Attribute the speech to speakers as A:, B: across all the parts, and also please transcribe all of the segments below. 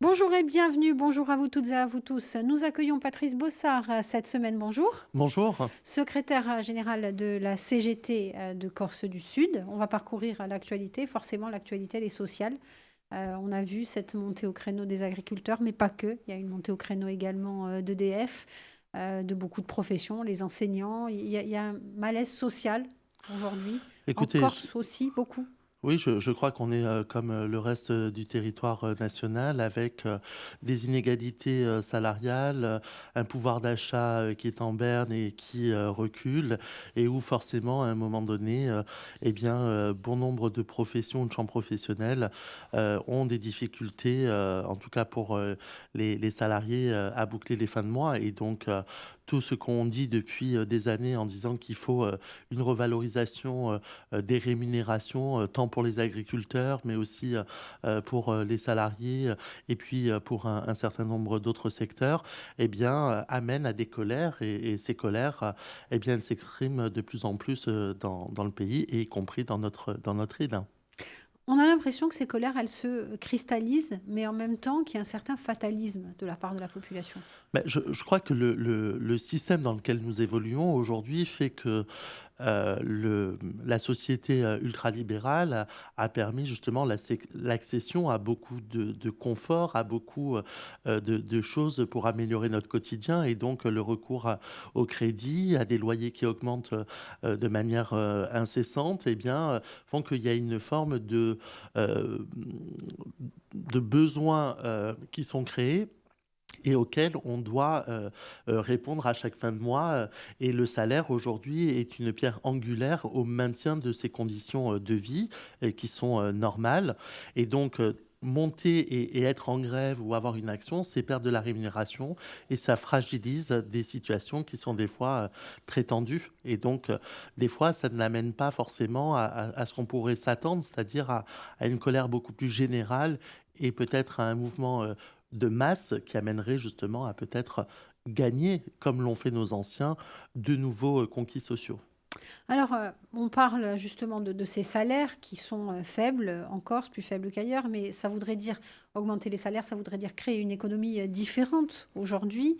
A: Bonjour et bienvenue, bonjour à vous toutes et à vous tous. Nous accueillons Patrice Bossard cette semaine, bonjour.
B: Bonjour.
A: Secrétaire général de la CGT de Corse du Sud. On va parcourir l'actualité, forcément l'actualité elle est sociale. On a vu cette montée au créneau des agriculteurs, mais pas que. Il y a une montée au créneau également d'EDF, de beaucoup de professions, les enseignants. Il y a un malaise social aujourd'hui, en
B: Écoutez,
A: Corse aussi, beaucoup.
B: oui, je crois qu'on est comme le reste du territoire national avec des inégalités salariales, un pouvoir d'achat qui est en berne et qui recule, et où forcément, à un moment donné, bon nombre de professions, de champs professionnels ont des difficultés, en tout cas pour les salariés, à boucler les fins de mois. Et donc, tout ce qu'on dit depuis des années en disant qu'il faut une revalorisation des rémunérations, tant pour les agriculteurs, mais aussi pour les salariés, et puis pour un certain nombre d'autres secteurs, amène à des colères, et ces colères, elles s'expriment de plus en plus dans le pays, et y compris dans notre île.
A: On a l'impression que ces colères, elles se cristallisent, mais en même temps qu'il y a un certain fatalisme de la part de la population.
B: Je crois que le système dans lequel nous évoluons aujourd'hui fait que la société ultralibérale a permis justement l'accession à beaucoup de confort, à beaucoup de choses pour améliorer notre quotidien, et donc le recours au crédit, à des loyers qui augmentent de manière incessante, font qu'il y a une forme euh, de besoins qui sont créés et auxquels on doit répondre à chaque fin de mois. Et le salaire, aujourd'hui, est une pierre angulaire au maintien de ces conditions de vie qui sont normales. Et donc, monter et être en grève ou avoir une action, c'est perdre de la rémunération, et ça fragilise des situations qui sont des fois très tendues. Et donc, des fois, ça ne l'amène pas forcément à ce qu'on pourrait s'attendre, c'est-à-dire à une colère beaucoup plus générale, et peut-être à un mouvement de masse qui amènerait justement à peut-être gagner, comme l'ont fait nos anciens, de nouveaux conquis sociaux.
A: Alors, on parle justement de ces salaires qui sont faibles en Corse, plus faibles qu'ailleurs, mais ça voudrait dire augmenter les salaires, ça voudrait dire créer une économie différente aujourd'hui.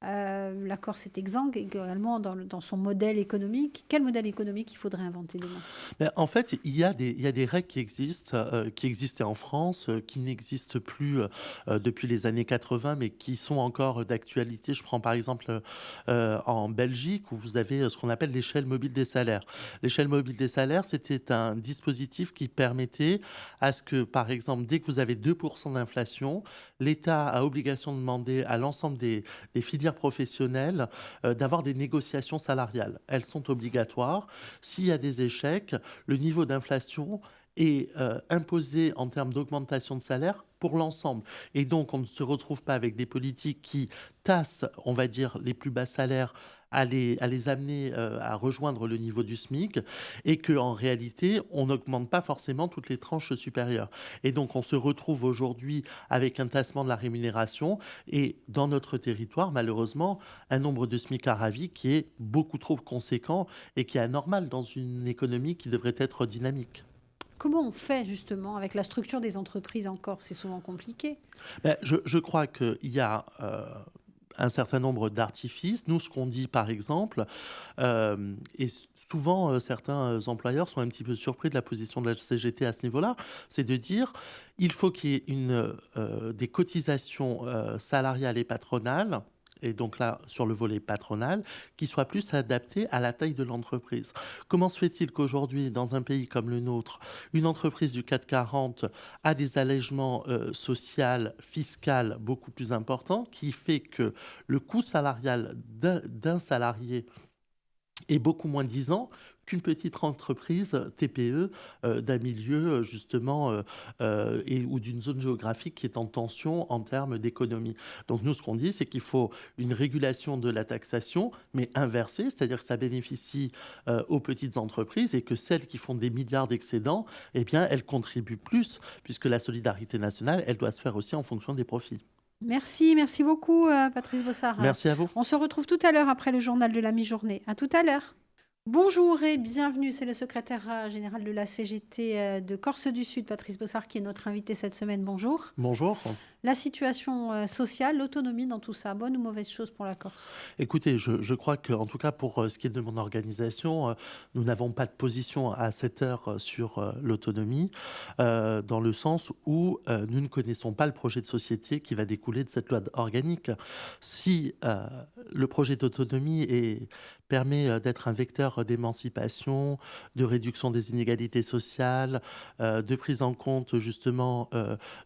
A: La Corse est exsangue également dans son modèle économique. Quel modèle économique il faudrait inventer demain?
B: Mais en fait, il y a des règles qui existaient en France, qui n'existent plus depuis les années 80, mais qui sont encore d'actualité. Je prends par exemple en Belgique, où vous avez ce qu'on appelle l'échelle mobile des salaires. L'échelle mobile des salaires, c'était un dispositif qui permettait à ce que, par exemple, dès que vous avez 2% d'inflation, l'État a obligation de demander à l'ensemble des filières professionnelles d'avoir des négociations salariales. Elles sont obligatoires. S'il y a des échecs, le niveau d'inflation est imposé en termes d'augmentation de salaire pour l'ensemble. Et donc, on ne se retrouve pas avec des politiques qui tassent, on va dire, les plus bas salaires à les amener à rejoindre le niveau du SMIC, et qu'en réalité, on n'augmente pas forcément toutes les tranches supérieures. Et donc, on se retrouve aujourd'hui avec un tassement de la rémunération, et dans notre territoire, malheureusement, un nombre de SMICards à vie qui est beaucoup trop conséquent, et qui est anormal dans une économie qui devrait être dynamique.
A: Comment on fait justement avec la structure des entreprises en Corse? C'est souvent compliqué.
B: Je crois qu'il y a un certain nombre d'artifices. Nous, ce qu'on dit, par exemple, et souvent, certains employeurs sont un petit peu surpris de la position de la CGT à ce niveau-là, c'est de dire il faut qu'il y ait des cotisations salariales et patronales, et donc là, sur le volet patronal, qui soient plus adaptées à la taille de l'entreprise. Comment se fait-il qu'aujourd'hui, dans un pays comme le nôtre, une entreprise du CAC 40 a des allègements sociaux, fiscaux beaucoup plus importants, qui fait que le coût salarial d'un salarié est beaucoup moins disant qu'une petite entreprise TPE d'un milieu justement ou d'une zone géographique qui est en tension en termes d'économie. Donc nous, ce qu'on dit, c'est qu'il faut une régulation de la taxation, mais inversée, c'est-à-dire que ça bénéficie aux petites entreprises, et que celles qui font des milliards d'excédents, eh bien, elles contribuent plus, puisque la solidarité nationale, elle doit se faire aussi en fonction des profits.
A: Merci, merci beaucoup, Patrice Bossard.
B: Merci à vous.
A: On se retrouve tout à l'heure après le journal de la mi-journée. À tout à l'heure. Bonjour et bienvenue, c'est le secrétaire général de la CGT de Corse du Sud, Patrice Bossard, qui est notre invité cette semaine. Bonjour.
B: Bonjour.
A: La situation sociale, l'autonomie dans tout ça, bonne ou mauvaise chose pour la Corse?
B: Écoutez, je crois qu'en tout cas pour ce qui est de mon organisation, nous n'avons pas de position à cette heure sur l'autonomie, dans le sens où nous ne connaissons pas le projet de société qui va découler de cette loi organique. Si le projet d'autonomie permet d'être un vecteur d'émancipation, de réduction des inégalités sociales, de prise en compte justement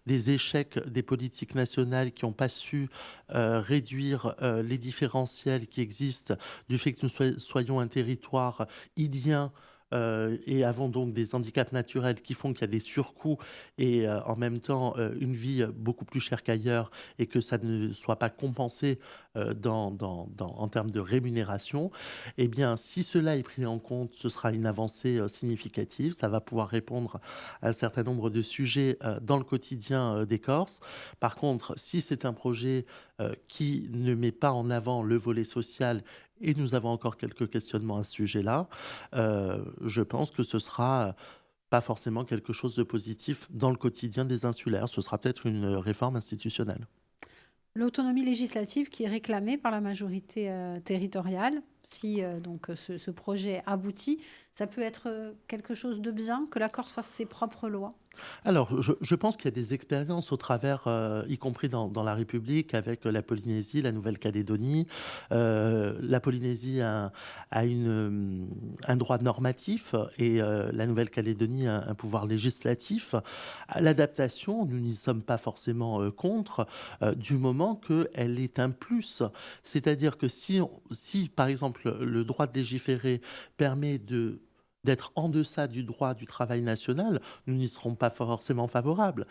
B: des échecs des politiques nationales qui n'ont pas su réduire les différentiels qui existent du fait que nous soyons un territoire idien et avons donc des handicaps naturels qui font qu'il y a des surcoûts et en même temps une vie beaucoup plus chère qu'ailleurs et que ça ne soit pas compensé en termes de rémunération, eh bien, si cela est pris en compte, ce sera une avancée significative. Ça va pouvoir répondre à un certain nombre de sujets dans le quotidien des Corses. Par contre, si c'est un projet qui ne met pas en avant le volet social, et nous avons encore quelques questionnements à ce sujet-là, je pense que ce sera pas forcément quelque chose de positif dans le quotidien des insulaires. Ce sera peut-être une réforme institutionnelle.
A: L'autonomie législative qui est réclamée par la majorité territoriale, si ce projet aboutit, ça peut être quelque chose de bien que la Corse fasse ses propres lois.
B: Alors, je pense qu'il y a des expériences au travers, y compris dans la République, avec la Polynésie, la Nouvelle-Calédonie. La Polynésie un droit normatif et la Nouvelle-Calédonie un pouvoir législatif. L'adaptation, nous n'y sommes pas forcément contre, du moment qu'elle est un plus. C'est-à-dire que si, par exemple, le droit de légiférer permet d'être en deçà du droit du travail national, nous n'y serons pas forcément favorables.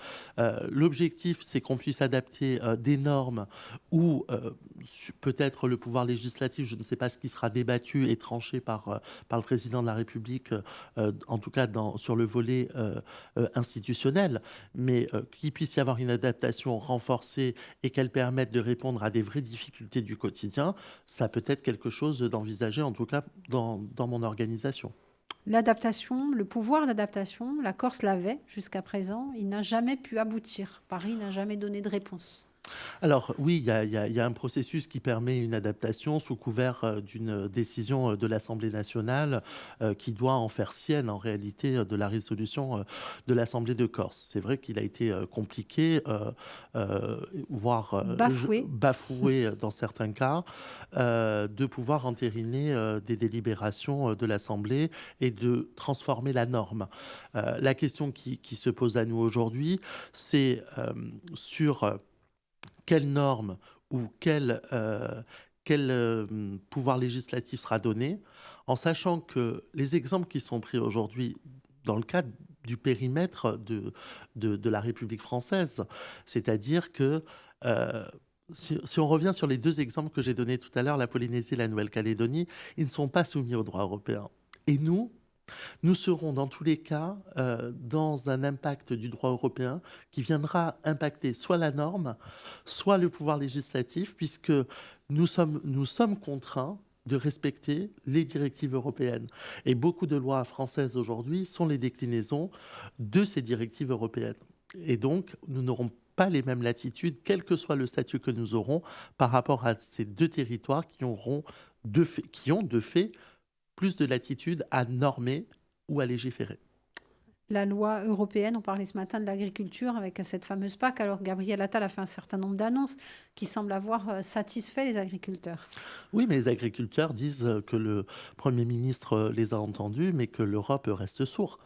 B: L'objectif, c'est qu'on puisse adapter des normes où peut-être le pouvoir législatif, je ne sais pas ce qui sera débattu et tranché par le président de la République, en tout cas sur le volet institutionnel, mais qu'il puisse y avoir une adaptation renforcée et qu'elle permette de répondre à des vraies difficultés du quotidien, ça peut être quelque chose d'envisager, en tout cas dans mon organisation.
A: L'adaptation, le pouvoir d'adaptation, la Corse l'avait jusqu'à présent, il n'a jamais pu aboutir. Paris n'a jamais donné de réponse.
B: Alors oui, il y a un processus qui permet une adaptation sous couvert d'une décision de l'Assemblée nationale qui doit en faire sienne en réalité de la résolution de l'Assemblée de Corse. C'est vrai qu'il a été compliqué, voire
A: Bafoué.
B: bafoué dans certains cas, de pouvoir entériner des délibérations de l'Assemblée et de transformer la norme. La question qui se pose à nous aujourd'hui, c'est sur quelle norme ou quel pouvoir législatif sera donné, en sachant que les exemples qui sont pris aujourd'hui dans le cadre du périmètre de la République française, c'est-à-dire que si on revient sur les deux exemples que j'ai donnés tout à l'heure, la Polynésie et la Nouvelle-Calédonie, ils ne sont pas soumis au droit européen. Et nous serons dans tous les cas dans un impact du droit européen qui viendra impacter soit la norme, soit le pouvoir législatif, puisque nous sommes contraints de respecter les directives européennes. Et beaucoup de lois françaises aujourd'hui sont les déclinaisons de ces directives européennes. Et donc, nous n'aurons pas les mêmes latitudes, quel que soit le statut que nous aurons, par rapport à ces deux territoires qui ont de fait plus de latitude à normer ou à légiférer.
A: La loi européenne, on parlait ce matin de l'agriculture avec cette fameuse PAC. Alors Gabriel Attal a fait un certain nombre d'annonces qui semblent avoir satisfait les agriculteurs.
B: Oui, mais les agriculteurs disent que le Premier ministre les a entendus, mais que l'Europe reste sourde.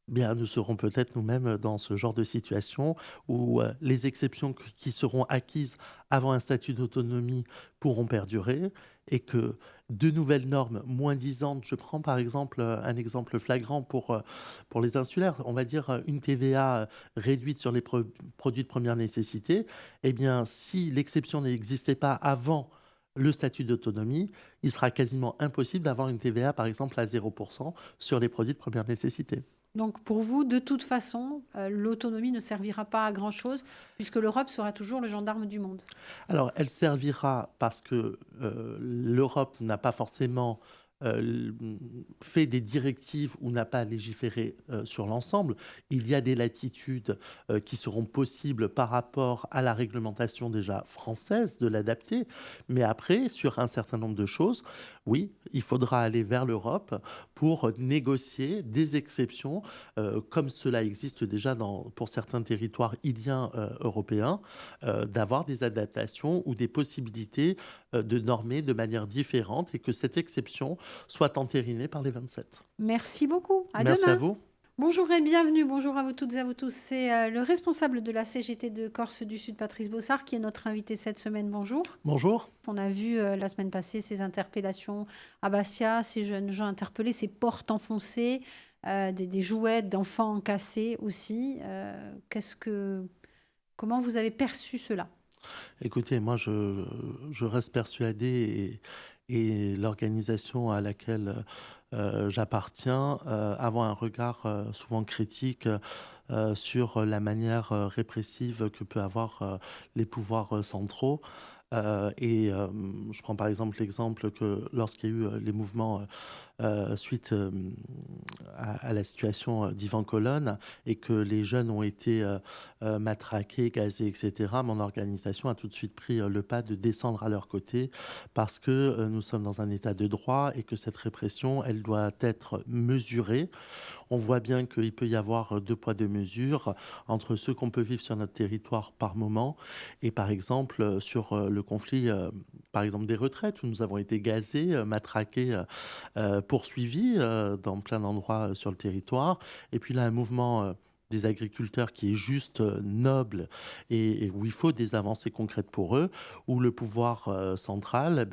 B: Bien, nous serons peut-être nous-mêmes dans ce genre de situation où les exceptions qui seront acquises avant un statut d'autonomie pourront perdurer et que de nouvelles normes moins disantes, je prends par exemple un exemple flagrant pour les insulaires, on va dire une TVA réduite sur les produits de première nécessité, eh bien si l'exception n'existait pas avant le statut d'autonomie, il sera quasiment impossible d'avoir une TVA par exemple à 0% sur les produits de première nécessité.
A: Donc pour vous, de toute façon, l'autonomie ne servira pas à grand-chose puisque l'Europe sera toujours le gendarme du monde.
B: Alors, elle servira parce que l'Europe n'a pas forcément fait des directives ou n'a pas à légiférer sur l'ensemble. Il y a des latitudes qui seront possibles par rapport à la réglementation déjà française, de l'adapter. Mais après, sur un certain nombre de choses, oui, il faudra aller vers l'Europe pour négocier des exceptions, comme cela existe déjà pour certains territoires iliens européens, d'avoir des adaptations ou des possibilités de normer de manière différente et que cette exception soit entérinée par les 27.
A: Merci beaucoup. À
B: Merci à
A: demain.
B: vous.
A: Bonjour et bienvenue. Bonjour à vous toutes et à vous tous. C'est le responsable de la CGT de Corse du Sud, Patrice Bossard, qui est notre invité cette semaine. Bonjour.
B: Bonjour.
A: On a vu la semaine passée ces interpellations à Bastia, ces jeunes gens interpellés, ces portes enfoncées, des jouets d'enfants cassés aussi. Comment vous avez perçu cela?
B: Écoutez, moi, je reste persuadé et l'organisation à laquelle j'appartiens avoir un regard souvent critique sur la manière répressive que peut avoir les pouvoirs centraux. Je prends par exemple l'exemple que lorsqu'il y a eu les mouvements suite à la situation d'Ivan Colonne et que les jeunes ont été matraqués, gazés, etc., mon organisation a tout de suite pris le pas de descendre à leur côté parce que nous sommes dans un état de droit et que cette répression, elle doit être mesurée. On voit bien qu'il peut y avoir deux poids, deux mesures entre ce qu'on peut vivre sur notre territoire par moment et par exemple sur le conflit par exemple des retraites où nous avons été gazés, matraqués, poursuivis dans plein d'endroits sur le territoire. Et puis là, un mouvement des agriculteurs qui est juste noble et où il faut des avancées concrètes pour eux, où le pouvoir central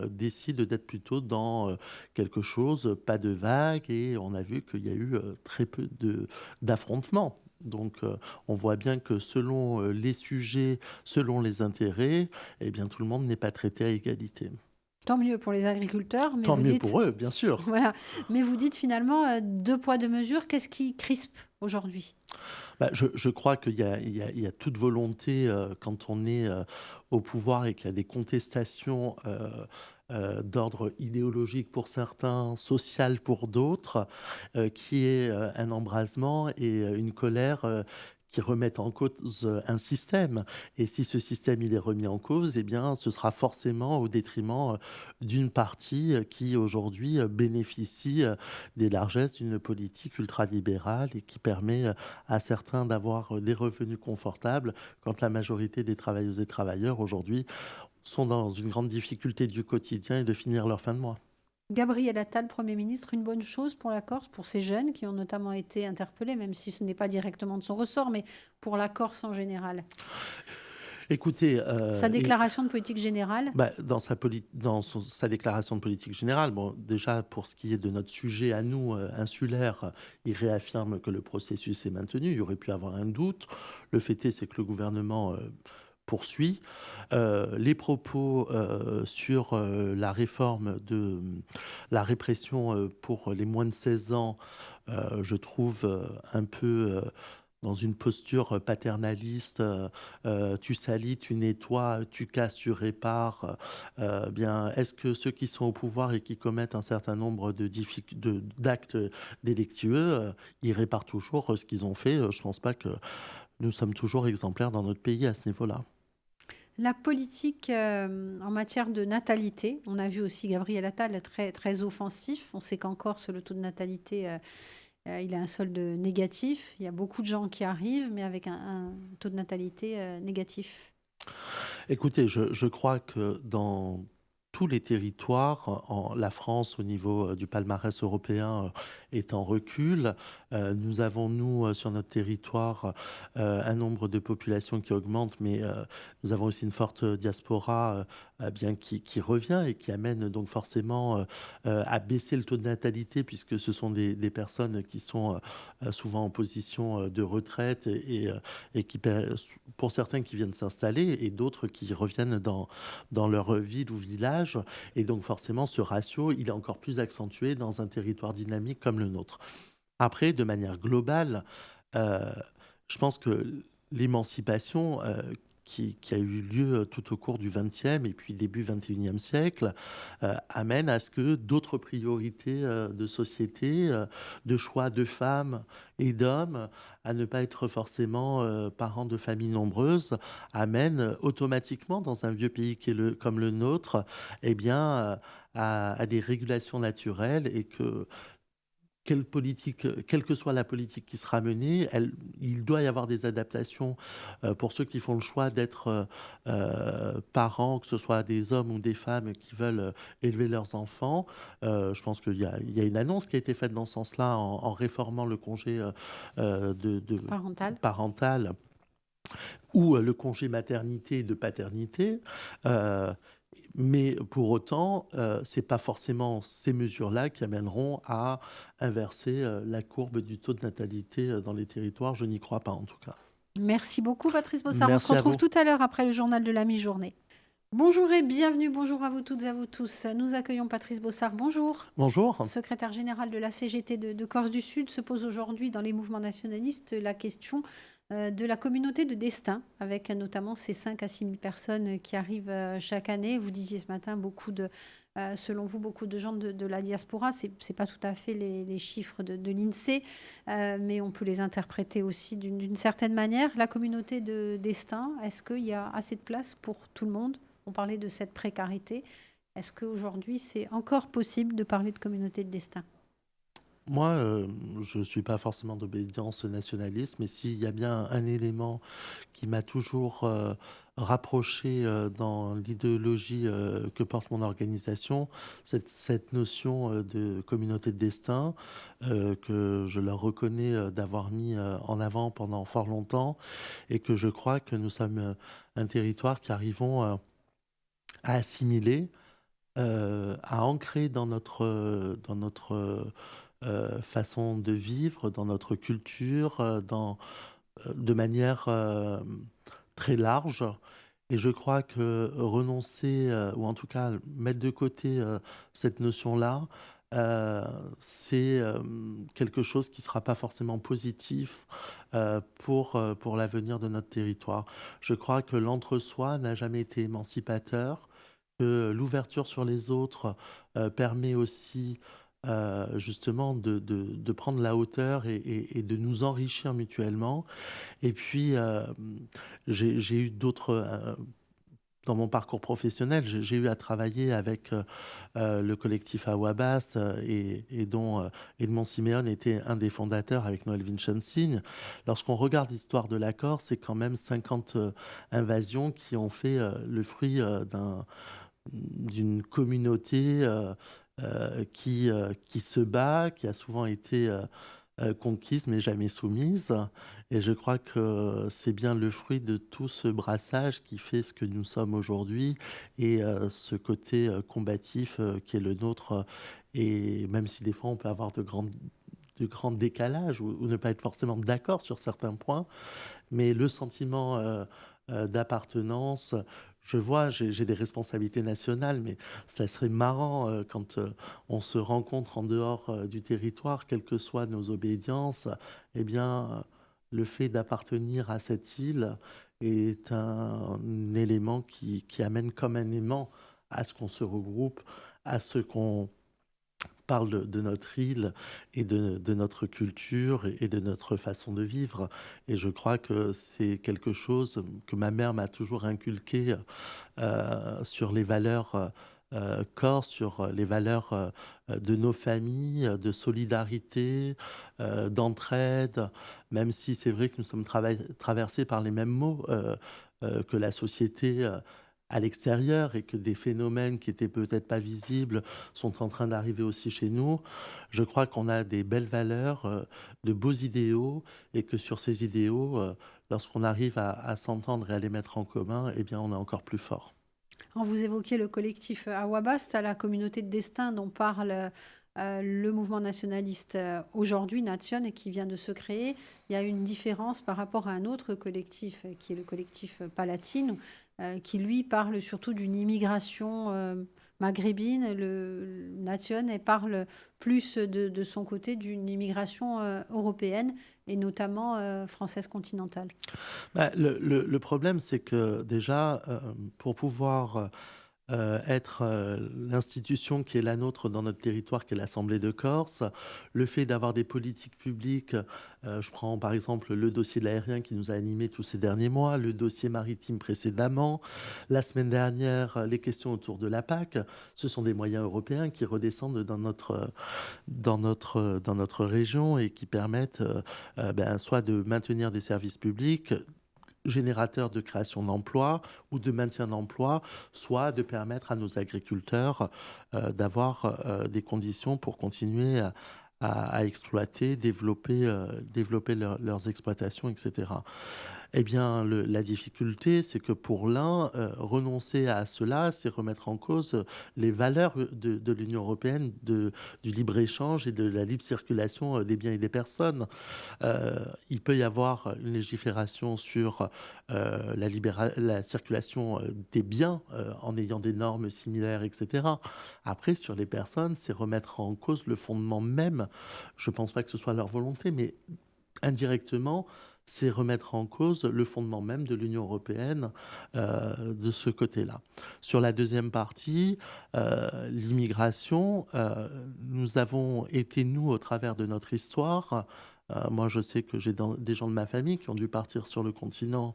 B: décide d'être plutôt dans quelque chose, pas de vagues, et on a vu qu'il y a eu très peu d'affrontements. Donc on voit bien que selon les sujets, selon les intérêts, eh bien, tout le monde n'est pas traité à égalité.
A: Tant mieux pour les agriculteurs, mais
B: Tant
A: vous
B: mieux
A: dites,
B: pour eux, bien sûr.
A: voilà, mais vous dites finalement deux poids, deux mesures. Qu'est-ce qui crispe aujourd'hui?
B: Je crois qu'il y a toute volonté quand on est au pouvoir et qu'il y a des contestations d'ordre idéologique pour certains, social pour d'autres, qui est un embrasement et une colère qui remettent en cause un système. Et si ce système il est remis en cause, eh bien, ce sera forcément au détriment d'une partie qui aujourd'hui bénéficie des largesses d'une politique ultralibérale et qui permet à certains d'avoir des revenus confortables quand la majorité des travailleuses et travailleurs aujourd'hui sont dans une grande difficulté du quotidien et de finir leur fin de mois.
A: Gabriel Attal, Premier ministre, une bonne chose pour la Corse, pour ces jeunes qui ont notamment été interpellés, même si ce n'est pas directement de son ressort, mais pour la Corse en général.
B: Écoutez,
A: Sa déclaration de politique générale.
B: sa déclaration de politique générale, bon, déjà pour ce qui est de notre sujet à nous, insulaire, il réaffirme que le processus est maintenu. Il y aurait pu avoir un doute. Le fait est, c'est que le gouvernement poursuit. Les propos sur la réforme de la répression pour les moins de 16 ans, je trouve un peu dans une posture paternaliste, tu salis, tu nettoies, tu casses, tu répares. Bien, est-ce que ceux qui sont au pouvoir et qui commettent un certain nombre d'actes délictueux, ils réparent toujours ce qu'ils ont fait? Je ne pense pas que nous sommes toujours exemplaires dans notre pays à ce niveau-là.
A: La politique en matière de natalité, on a vu aussi Gabriel Attal très, très offensif. On sait qu'en Corse, le taux de natalité, il a un solde négatif. Il y a beaucoup de gens qui arrivent, mais avec un taux de natalité négatif.
B: Écoutez, je crois que dans tous les territoires, la France, au niveau du palmarès européen, est en recul. Nous avons, nous, sur notre territoire, un nombre de populations qui augmente, mais nous avons aussi une forte diaspora bien qui revient et qui amène donc forcément à baisser le taux de natalité, puisque ce sont des personnes qui sont souvent en position de retraite et pour certains qui viennent s'installer et d'autres qui reviennent dans leur ville ou village. Et donc forcément, ce ratio, il est encore plus accentué dans un territoire dynamique comme le nôtre. Après, de manière globale, je pense que l'émancipation, qui a eu lieu tout au cours du XXe et puis début XXIe siècle, amène à ce que d'autres priorités de société, de choix de femmes et d'hommes, à ne pas être forcément parents de familles nombreuses, amène automatiquement dans un vieux pays comme le nôtre, eh bien, à des régulations naturelles et que quelle que soit la politique qui sera menée, il doit y avoir des adaptations pour ceux qui font le choix d'être parents, que ce soit des hommes ou des femmes qui veulent élever leurs enfants. Je pense qu'il y a une annonce qui a été faite dans ce sens-là en réformant le congé
A: Parental.
B: parental ou le congé maternité et de paternité. Euh, mais pour autant, ce n'est pas forcément ces mesures-là qui amèneront à inverser la courbe du taux de natalité dans les territoires. Je n'y crois pas en tout cas.
A: Merci beaucoup, Patrice Bossard. On se
B: Merci à
A: retrouve
B: vous.
A: tout à l'heure après le journal de la mi-journée. Bonjour et bienvenue. Bonjour à vous toutes et à vous tous. Nous accueillons Patrice Bossard. Bonjour.
B: Bonjour.
A: Secrétaire général de la CGT de Corse du Sud, se pose aujourd'hui dans les mouvements nationalistes la question de la communauté de destin, avec notamment ces 5 à 6 000 personnes qui arrivent chaque année. Vous disiez ce matin, selon vous, beaucoup de gens de la diaspora. Ce n'est pas tout à fait les chiffres de l'INSEE, mais on peut les interpréter aussi d'une certaine manière. La communauté de destin, est-ce qu'il y a assez de place pour tout le monde ? On parlait de cette précarité. Est-ce qu'aujourd'hui, c'est encore possible de parler de communauté de destin ?
B: Moi, je ne suis pas forcément d'obédience nationaliste, mais s'il y a bien un élément qui m'a toujours rapproché dans l'idéologie que porte mon organisation, c'est cette notion de communauté de destin que je leur reconnais d'avoir mis en avant pendant fort longtemps et que je crois que nous sommes un territoire qui arrivons à assimiler, à ancrer dans notre façon de vivre, dans notre culture, de manière très large. Et je crois que renoncer, ou en tout cas mettre de côté cette notion-là, euh, c'est quelque chose qui ne sera pas forcément positif pour l'avenir de notre territoire. Je crois que l'entre-soi n'a jamais été émancipateur, que l'ouverture sur les autres permet aussi justement de prendre la hauteur et de nous enrichir mutuellement. Et puis, j'ai eu d'autres... dans mon parcours professionnel, j'ai eu à travailler avec le collectif Awabast et dont Edmond Siméon était un des fondateurs avec Noël Vincenzin. Lorsqu'on regarde l'histoire de l'accord, c'est quand même 50 invasions qui ont fait le fruit d'une communauté qui se bat, qui a souvent été conquise mais jamais soumise. Et je crois que c'est bien le fruit de tout ce brassage qui fait ce que nous sommes aujourd'hui et ce côté combatif qui est le nôtre. Et même si des fois on peut avoir de grands décalages ou ne pas être forcément d'accord sur certains points, mais le sentiment d'appartenance, je vois, j'ai des responsabilités nationales, mais ça serait marrant quand on se rencontre en dehors du territoire, quelles que soient nos obédiences, eh bien, le fait d'appartenir à cette île est un élément qui amène comme un aimant à ce qu'on se regroupe, à ce qu'on parle de notre île et de notre culture et de notre façon de vivre. Et je crois que c'est quelque chose que ma mère m'a toujours inculqué sur les valeurs corse, sur les valeurs de nos familles, de solidarité, d'entraide, même si c'est vrai que nous sommes traversés par les mêmes maux que la société. À l'extérieur et que des phénomènes qui étaient peut-être pas visibles sont en train d'arriver aussi chez nous. Je crois qu'on a des belles valeurs, de beaux idéaux et que sur ces idéaux, lorsqu'on arrive à s'entendre et à les mettre en commun, eh bien, on est encore plus fort.
A: Alors, vous évoquiez le collectif Awabast, la communauté de destin dont parle le mouvement nationaliste aujourd'hui, Nation, et qui vient de se créer. Il y a une différence par rapport à un autre collectif qui est le collectif Palatine, qui lui parle surtout d'une immigration maghrébine, le Nation, elle parle plus de son côté d'une immigration européenne et notamment française continentale.
B: Bah, le problème, c'est que déjà, pour pouvoir être l'institution qui est la nôtre dans notre territoire, qui est l'Assemblée de Corse, le fait d'avoir des politiques publiques, je prends par exemple le dossier de l'aérien qui nous a animés tous ces derniers mois, le dossier maritime précédemment, la semaine dernière, les questions autour de la PAC, ce sont des moyens européens qui redescendent dans notre région et qui permettent soit de maintenir des services publics, générateur de création d'emplois ou de maintien d'emplois, soit de permettre à nos agriculteurs d'avoir des conditions pour continuer à exploiter, développer leurs exploitations, etc. Eh bien, la difficulté, c'est que pour l'un, renoncer à cela, c'est remettre en cause les valeurs de l'Union européenne, du libre-échange et de la libre circulation des biens et des personnes. Il peut y avoir une légifération sur la circulation des biens en ayant des normes similaires, etc. Après, sur les personnes, c'est remettre en cause le fondement même. Je ne pense pas que ce soit leur volonté, mais indirectement, c'est remettre en cause le fondement même de l'Union européenne de ce côté-là. Sur la deuxième partie, l'immigration, nous avons été, nous, au travers de notre histoire, moi, je sais que j'ai des gens de ma famille qui ont dû partir sur le continent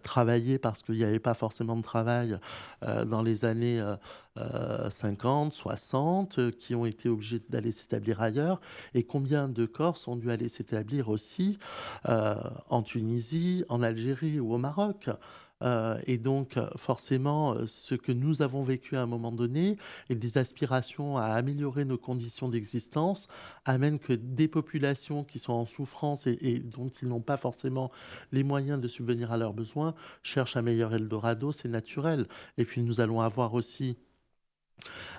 B: travailler parce qu'il n'y avait pas forcément de travail dans les années 50, 60, qui ont été obligés d'aller s'établir ailleurs. Et combien de Corses ont dû aller s'établir aussi en Tunisie, en Algérie ou au Maroc. Et donc, forcément, ce que nous avons vécu à un moment donné et des aspirations à améliorer nos conditions d'existence amènent que des populations qui sont en souffrance et dont ils n'ont pas forcément les moyens de subvenir à leurs besoins cherchent un meilleur Eldorado, c'est naturel. Et puis, nous allons avoir aussi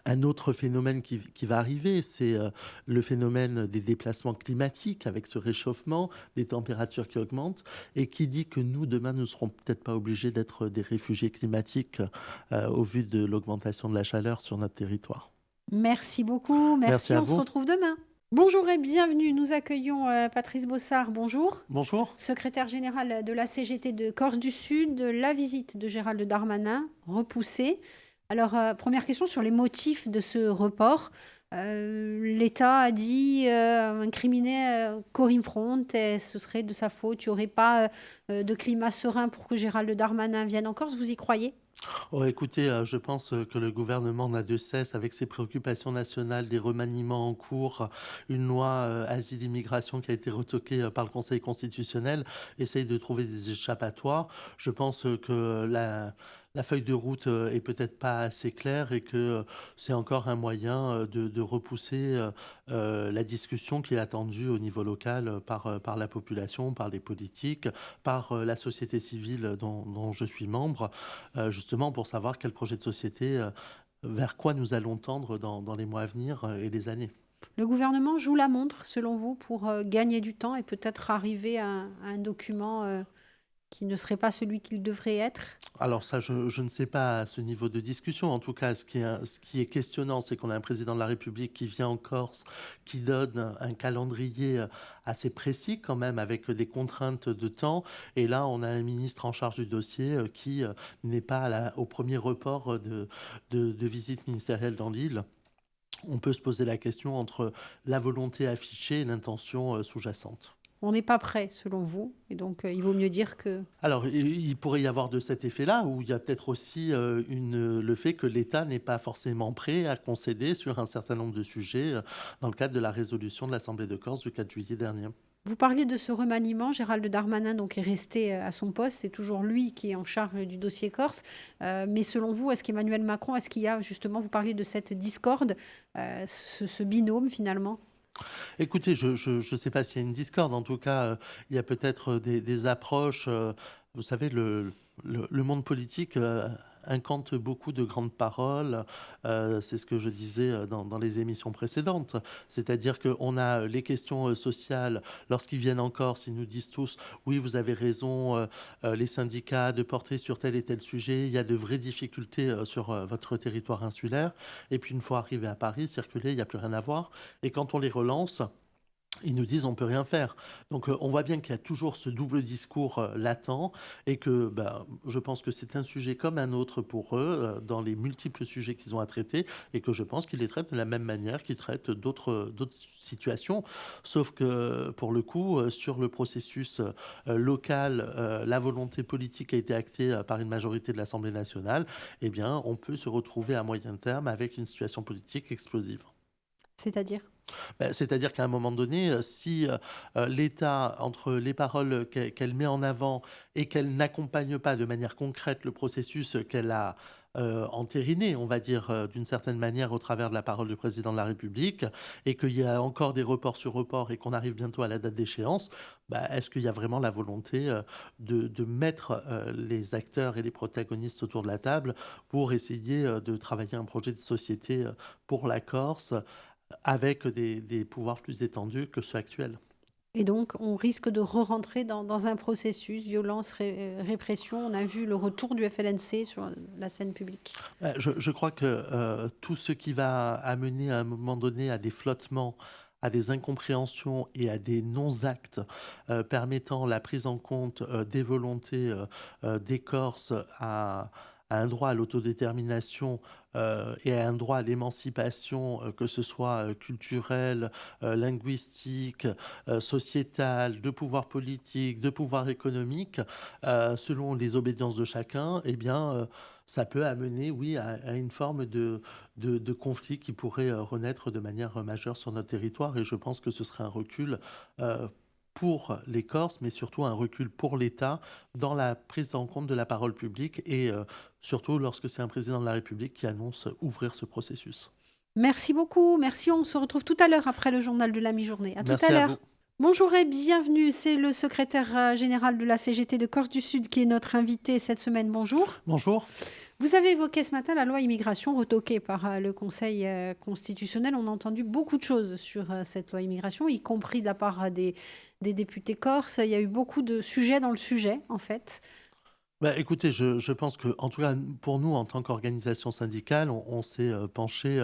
B: un autre phénomène qui va arriver, c'est le phénomène des déplacements climatiques avec ce réchauffement, des températures qui augmentent, et qui dit que nous, demain, nous ne serons peut-être pas obligés d'être des réfugiés climatiques au vu de l'augmentation de la chaleur sur notre territoire.
A: Merci beaucoup,
B: Merci
A: merci,
B: à
A: on se
B: vous.
A: retrouve demain. Bonjour et bienvenue, nous accueillons Patrice Bossard, bonjour.
B: Bonjour.
A: Secrétaire général de la CGT de Corse du Sud, la visite de Gérald Darmanin repoussée. Alors, première question sur les motifs de ce report. L'État a dit, incriminé Corinne Front, et ce serait de sa faute, il n'y aurait pas de climat serein pour que Gérald Darmanin vienne en Corse, vous y croyez?
B: Oh, écoutez, je pense que le gouvernement n'a de cesse, avec ses préoccupations nationales, des remaniements en cours, une loi asile immigration qui a été retoquée par le Conseil constitutionnel, essaye de trouver des échappatoires. Je pense que la feuille de route est peut-être pas assez claire et que c'est encore un moyen de repousser la discussion qui est attendue au niveau local par la population, par les politiques, par la société civile dont je suis membre, justement pour savoir quel projet de société, vers quoi nous allons tendre dans les mois à venir et les années.
A: Le gouvernement joue la montre, selon vous, pour gagner du temps et peut-être arriver à un document qui ne serait pas celui qu'il devrait être?
B: Alors ça, je ne sais pas à ce niveau de discussion. En tout cas, ce qui est questionnant, c'est qu'on a un président de la République qui vient en Corse, qui donne un calendrier assez précis quand même, avec des contraintes de temps. Et là, on a un ministre en charge du dossier qui n'est pas au premier report de visite ministérielle dans l'île. On peut se poser la question entre la volonté affichée et l'intention sous-jacente.
A: On n'est pas prêt, selon vous, et donc il vaut mieux dire que...
B: Alors, il pourrait y avoir de cet effet-là, où il y a peut-être aussi le fait que l'État n'est pas forcément prêt à concéder sur un certain nombre de sujets dans le cadre de la résolution de l'Assemblée de Corse du 4 juillet dernier.
A: Vous parliez de ce remaniement. Gérald Darmanin donc, est resté à son poste. C'est toujours lui qui est en charge du dossier Corse. Mais selon vous, est-ce qu'Emmanuel Macron, est-ce qu'il y a justement, vous parliez de cette discorde, ce binôme finalement?
B: Écoutez, je ne sais pas s'il y a une discorde. En tout cas, il y a peut-être des approches. Vous savez, le monde politique incante beaucoup de grandes paroles. C'est ce que je disais dans les émissions précédentes. C'est-à-dire qu'on a les questions sociales, lorsqu'ils viennent en Corse, ils nous disent tous, oui, vous avez raison, les syndicats de porter sur tel et tel sujet, il y a de vraies difficultés sur votre territoire insulaire. Et puis une fois arrivé à Paris, circuler, il n'y a plus rien à voir. Et quand on les relance, ils nous disent on peut rien faire. Donc on voit bien qu'il y a toujours ce double discours latent et que je pense que c'est un sujet comme un autre pour eux dans les multiples sujets qu'ils ont à traiter et que je pense qu'ils les traitent de la même manière qu'ils traitent d'autres situations. Sauf que pour le coup, sur le processus local, la volonté politique a été actée par une majorité de l'Assemblée nationale, eh bien on peut se retrouver à moyen terme avec une situation politique explosive.
A: C'est-à-dire?
B: C'est-à-dire qu'à un moment donné, si l'État, entre les paroles qu'elle met en avant et qu'elle n'accompagne pas de manière concrète le processus qu'elle a entériné, on va dire, d'une certaine manière au travers de la parole du président de la République, et qu'il y a encore des reports sur reports et qu'on arrive bientôt à la date d'échéance, est-ce qu'il y a vraiment la volonté de mettre les acteurs et les protagonistes autour de la table pour essayer de travailler un projet de société pour la Corse avec des pouvoirs plus étendus que ceux actuels.
A: Et donc, on risque de re-rentrer dans un processus, violence, répression. On a vu le retour du FLNC sur la scène publique.
B: Je crois que tout ce qui va amener à un moment donné à des flottements, à des incompréhensions et à des non-actes permettant la prise en compte des volontés des Corses à un droit à l'autodétermination et à un droit à l'émancipation, que ce soit culturel, linguistique, sociétal, de pouvoir politique, de pouvoir économique, selon les obédiences de chacun, eh bien, ça peut amener, oui, à une forme de conflit qui pourrait renaître de manière majeure sur notre territoire. Et je pense que ce serait un recul pour les Corses, mais surtout un recul pour l'État dans la prise en compte de la parole publique et surtout lorsque c'est un président de la République qui annonce ouvrir ce processus.
A: Merci beaucoup. Merci. On se retrouve tout à l'heure après le journal de la mi-journée. À tout à
B: Merci à vous.
A: l'heure. Bonjour et bienvenue. C'est le secrétaire général de la CGT de Corse du Sud qui est notre invité cette semaine. Bonjour.
B: Bonjour.
A: Vous avez évoqué ce matin la loi immigration retoquée par le Conseil constitutionnel. On a entendu beaucoup de choses sur cette loi immigration, y compris de la part des députés corses. Il y a eu beaucoup de sujets dans le sujet, en fait.
B: Écoutez, je pense que, en tout cas, pour nous, en tant qu'organisation syndicale, on s'est penché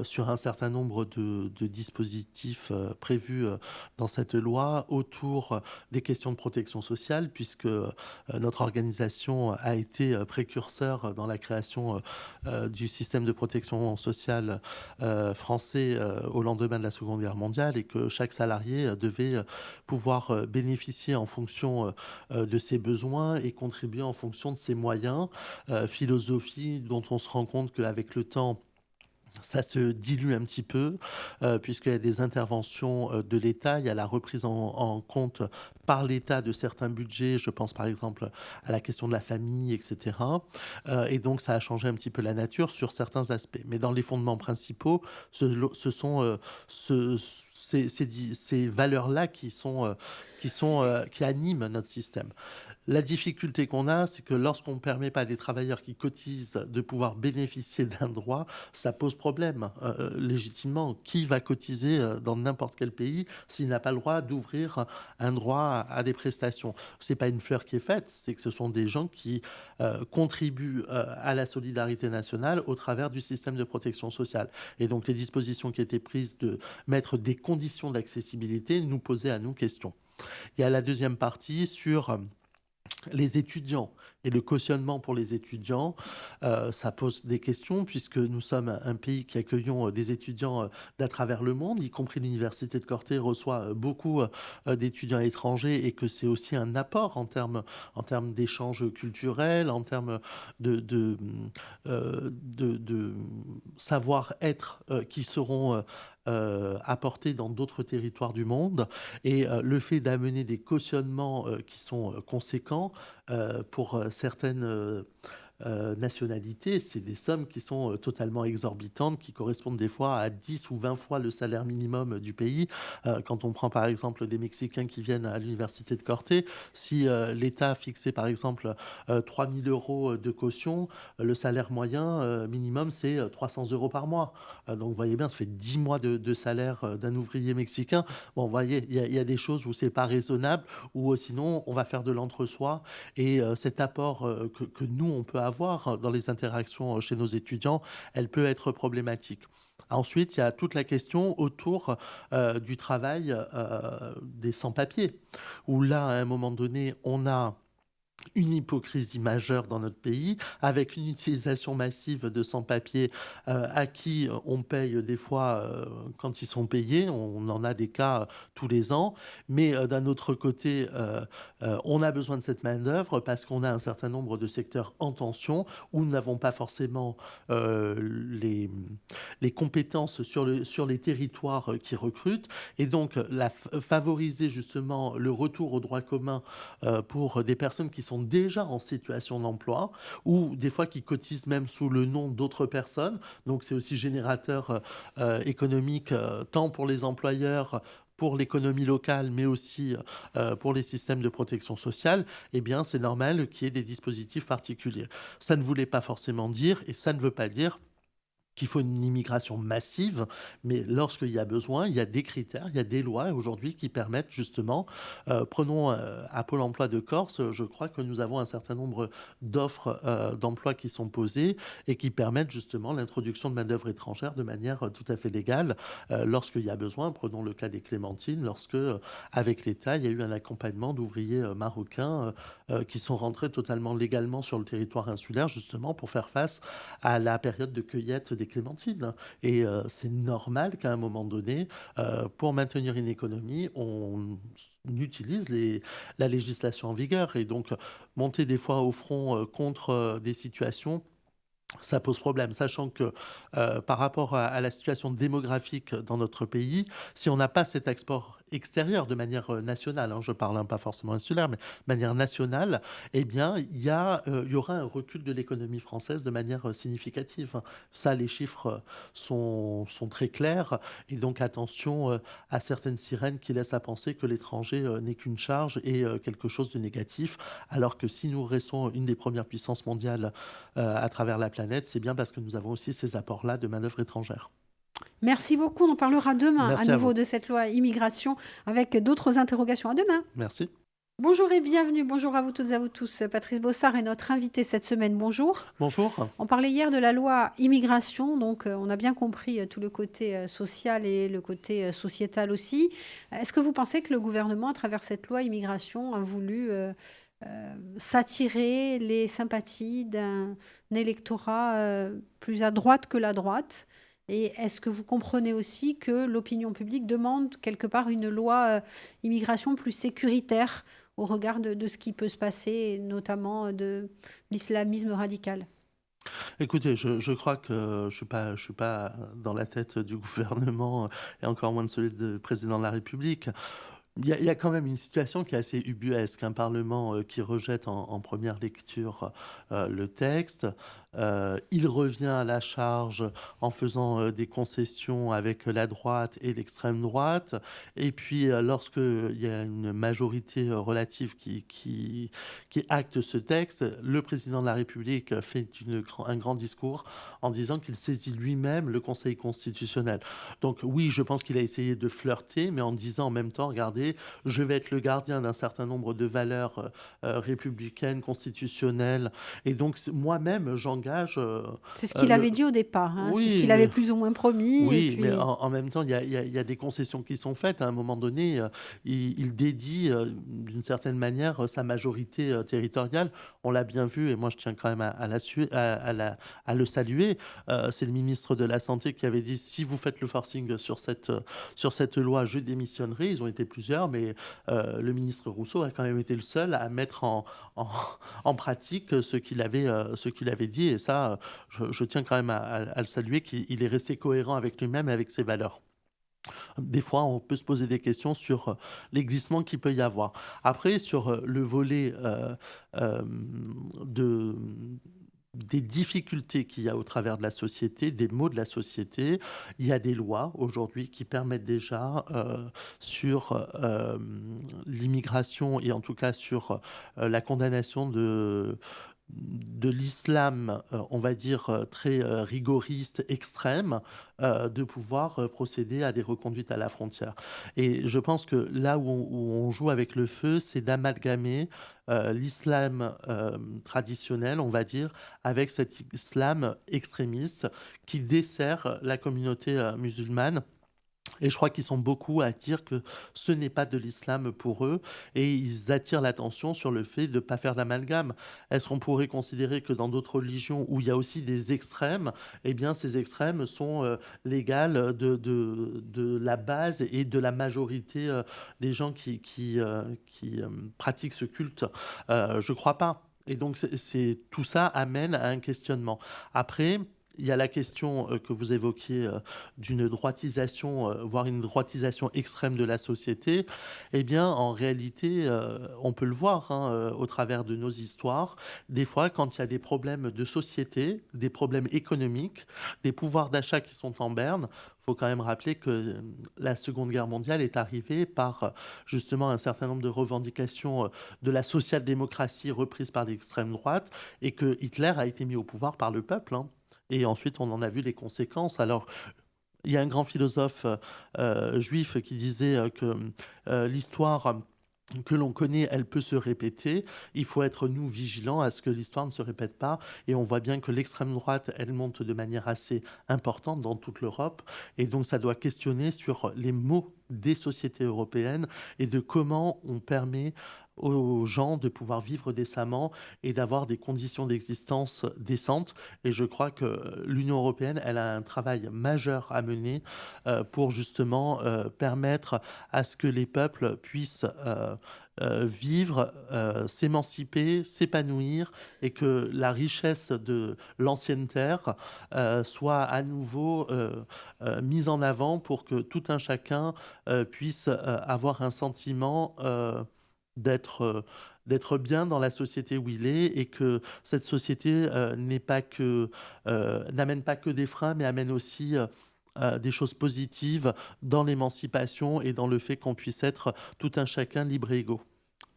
B: sur un certain nombre de dispositifs prévus dans cette loi autour des questions de protection sociale, puisque notre organisation a été précurseur dans la création du système de protection sociale français au lendemain de la Seconde Guerre mondiale, et que chaque salarié devait pouvoir bénéficier en fonction de ses besoins et contribuer en fonction de ses moyens. Philosophie dont on se rend compte qu'avec le temps, ça se dilue un petit peu, puisqu'il y a des interventions de l'État, il y a la reprise en compte par l'État de certains budgets, je pense par exemple à la question de la famille, etc. Et donc ça a changé un petit peu la nature sur certains aspects. Mais dans les fondements principaux, ce sont ces valeurs-là qui animent notre système. La difficulté qu'on a, c'est que lorsqu'on ne permet pas à des travailleurs qui cotisent de pouvoir bénéficier d'un droit, ça pose problème. Légitimement, qui va cotiser dans n'importe quel pays s'il n'a pas le droit d'ouvrir un droit à des prestations? Ce n'est pas une fleur qui est faite, c'est que ce sont des gens qui contribuent à la solidarité nationale au travers du système de protection sociale. Et donc les dispositions qui étaient prises de mettre des conditions d'accessibilité nous posaient à nous question. Il y a la deuxième partie sur les étudiants et le cautionnement pour les étudiants. Ça pose des questions puisque nous sommes un pays qui accueillons des étudiants d'à travers le monde, y compris l'université de Corté reçoit beaucoup d'étudiants étrangers, et que c'est aussi un apport en termes d'échanges culturels, en termes de savoir-être qui seront apportés dans d'autres territoires du monde. Et le fait d'amener des cautionnements qui sont conséquents pour certaines nationalités, c'est des sommes qui sont totalement exorbitantes, qui correspondent des fois à 10 ou 20 fois le salaire minimum du pays. Quand on prend par exemple des Mexicains qui viennent à l'université de Corte, si l'État fixait par exemple 3 000 euros de caution, le salaire moyen minimum, c'est 300 euros par mois. Donc vous voyez bien, ça fait 10 mois de salaire d'un ouvrier mexicain. Bon, vous voyez, il y a des choses où c'est pas raisonnable, ou sinon on va faire de l'entre-soi. Et cet apport que nous, on peut avoir dans les interactions chez nos étudiants, elle peut être problématique. Ensuite, il y a toute la question autour du travail des sans-papiers, où là, à un moment donné, on a une hypocrisie majeure dans notre pays, avec une utilisation massive de sans-papiers à qui on paye des fois quand ils sont payés. On en a des cas tous les ans. Mais d'un autre côté, on a besoin de cette main-d'œuvre parce qu'on a un certain nombre de secteurs en tension où nous n'avons pas forcément euh, les, les compétences sur les territoires qui recrutent. Et donc, favoriser justement le retour au droit commun pour des personnes qui sont déjà en situation d'emploi ou des fois qui cotisent même sous le nom d'autres personnes. Donc c'est aussi générateur économique tant pour les employeurs, pour l'économie locale, mais aussi pour les systèmes de protection sociale, eh bien c'est normal qu'il y ait des dispositifs particuliers. Ça ne voulait pas forcément dire, et ça ne veut pas dire qu'il faut une immigration massive, mais lorsqu'il y a besoin, il y a des critères, il y a des lois aujourd'hui qui permettent justement, prenons à Pôle emploi de Corse, je crois que nous avons un certain nombre d'offres d'emploi qui sont posées et qui permettent justement l'introduction de main-d'œuvre étrangère de manière tout à fait légale lorsqu'il y a besoin. Prenons le cas des Clémentines, lorsque, avec l'État, il y a eu un accompagnement d'ouvriers marocains qui sont rentrés totalement légalement sur le territoire insulaire, justement pour faire face à la période de cueillette des clémentines. Et c'est normal qu'à un moment donné, pour maintenir une économie, on utilise la législation en vigueur. Et donc, monter des fois au front contre des situations, ça pose problème, sachant que par rapport à la situation démographique dans notre pays, si on n'a pas cet export extérieur de manière nationale, hein, je parle pas forcément insulaire, mais de manière nationale, eh bien, il y aura un recul de l'économie française de manière significative. Ça, les chiffres sont très clairs, et donc attention à certaines sirènes qui laissent à penser que l'étranger n'est qu'une charge et quelque chose de négatif, alors que si nous restons une des premières puissances mondiales à travers la planète, c'est bien parce que nous avons aussi ces apports-là de main-d'œuvre étrangère.
A: Merci beaucoup. On en parlera demain à
B: Merci à vous.
A: nouveau de cette loi immigration avec d'autres interrogations. À demain.
B: Merci.
A: Bonjour et bienvenue. Bonjour à vous toutes et à vous tous. Patrice Bossard est notre invité cette semaine. Bonjour.
B: Bonjour.
A: On parlait hier de la loi immigration, donc on a bien compris tout le côté social et le côté sociétal aussi. Est-ce que vous pensez que le gouvernement, à travers cette loi immigration, a voulu s'attirer les sympathies d'un électorat plus à droite que la droite? Et est-ce que vous comprenez aussi que l'opinion publique demande quelque part une loi immigration plus sécuritaire au regard de ce qui peut se passer, notamment de l'islamisme radical?
B: Écoutez, je crois que je suis pas dans la tête du gouvernement et encore moins de celui du président de la République. Il y a quand même une situation qui est assez ubuesque. Un Parlement qui rejette en première lecture le texte. Il revient à la charge en faisant des concessions avec la droite et l'extrême droite. Et puis, lorsqu'il y a une majorité relative qui acte ce texte, le président de la République fait un grand discours en disant qu'il saisit lui-même le Conseil constitutionnel. Donc oui, je pense qu'il a essayé de flirter, mais en disant en même temps, regardez, je vais être le gardien d'un certain nombre de valeurs républicaines, constitutionnelles. Et donc moi-même, j'engage...
A: C'est ce qu'il avait dit au départ, hein. C'est ce
B: Oui,
A: qu'il avait plus ou moins promis. Et
B: oui, mais
A: puis,
B: en même temps, il y a des concessions qui sont faites. À un moment donné, il dédie d'une certaine manière sa majorité territoriale. On l'a bien vu, et moi je tiens quand même à le saluer. C'est le ministre de la Santé qui avait dit, si vous faites le forcing sur cette loi, je démissionnerai. Ils ont été plusieurs, mais le ministre Rousseau a quand même été le seul à mettre en, en pratique ce qu'il avait dit. Et ça, je tiens quand même à le saluer, qu'il est resté cohérent avec lui-même et avec ses valeurs. Des fois, on peut se poser des questions sur les glissements qu'il peut y avoir. Après, sur le volet de des difficultés qu'il y a au travers de la société, des maux de la société. Il y a des lois aujourd'hui qui permettent déjà sur l'immigration et en tout cas sur la condamnation de l'islam, on va dire, très rigoriste, extrême, de pouvoir procéder à des reconduites à la frontière. Et je pense que là où on joue avec le feu, c'est d'amalgamer l'islam traditionnel, on va dire, avec cet islam extrémiste qui dessert la communauté musulmane. Et je crois qu'ils sont beaucoup à dire que ce n'est pas de l'islam pour eux et ils attirent l'attention sur le fait de ne pas faire d'amalgame. Est-ce qu'on pourrait considérer que dans d'autres religions où il y a aussi des extrêmes, eh bien ces extrêmes sont légales de la base et de la majorité des gens qui pratiquent ce culte? Je ne crois pas. Et donc tout ça amène à un questionnement. Après, il y a la question que vous évoquiez d'une droitisation, voire une droitisation extrême de la société. Eh bien, en réalité, on peut le voir hein, au travers de nos histoires. Des fois, quand il y a des problèmes de société, des problèmes économiques, des pouvoirs d'achat qui sont en berne, il faut quand même rappeler que la Seconde Guerre mondiale est arrivée par justement un certain nombre de revendications de la social-démocratie reprise par l'extrême droite et que Hitler a été mis au pouvoir par le peuple. Hein. Et ensuite, on en a vu les conséquences. Alors, il y a un grand philosophe juif qui disait que l'histoire que l'on connaît, elle peut se répéter. Il faut être, nous, vigilants à ce que l'histoire ne se répète pas. Et on voit bien que l'extrême droite, elle monte de manière assez importante dans toute l'Europe. Et donc, ça doit questionner sur les maux des sociétés européennes et de comment on permet aux gens de pouvoir vivre décemment et d'avoir des conditions d'existence décentes. Et je crois que l'Union européenne, elle a un travail majeur à mener pour justement permettre à ce que les peuples puissent vivre, s'émanciper, s'épanouir et que la richesse de l'ancienne terre soit à nouveau mise en avant pour que tout un chacun puisse avoir un sentiment d'être d'être bien dans la société où il est et que cette société n'amène pas que des freins mais amène aussi des choses positives dans l'émancipation et dans le fait qu'on puisse être tout un chacun libre et égaux.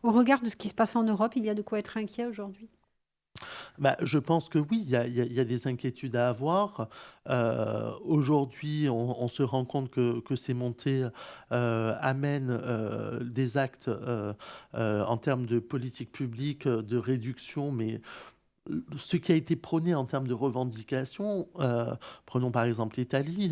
A: Au regard de ce qui se passe en Europe, il y a de quoi être inquiet aujourd'hui.
B: Bah, je pense que oui, il y a des inquiétudes à avoir. Aujourd'hui, on se rend compte que ces montées amènent des actes en termes de politique publique, de réduction, mais ce qui a été prôné en termes de revendications, prenons par exemple l'Italie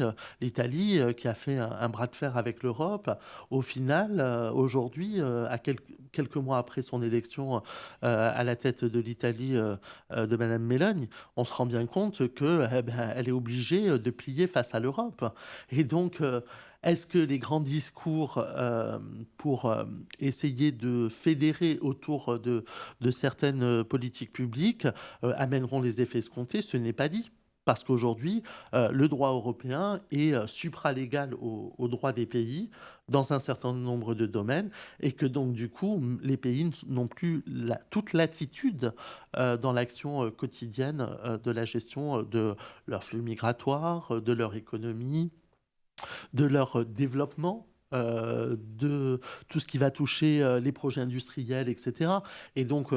B: qui a fait un bras de fer avec l'Europe, au final, aujourd'hui, à quelques mois après son élection à la tête de l'Italie de Madame Meloni, on se rend bien compte que, eh ben, elle est obligée de plier face à l'Europe. Et donc, est-ce que les grands discours pour essayer de fédérer autour de certaines politiques publiques amèneront les effets escomptés? Ce n'est pas dit. Parce qu'aujourd'hui, le droit européen est supralégal au droit des pays dans un certain nombre de domaines et que donc du coup, les pays n'ont plus toute latitude dans l'action quotidienne de la gestion de leurs flux migratoires, de leur économie, de leur développement, de tout ce qui va toucher les projets industriels, etc. Et donc,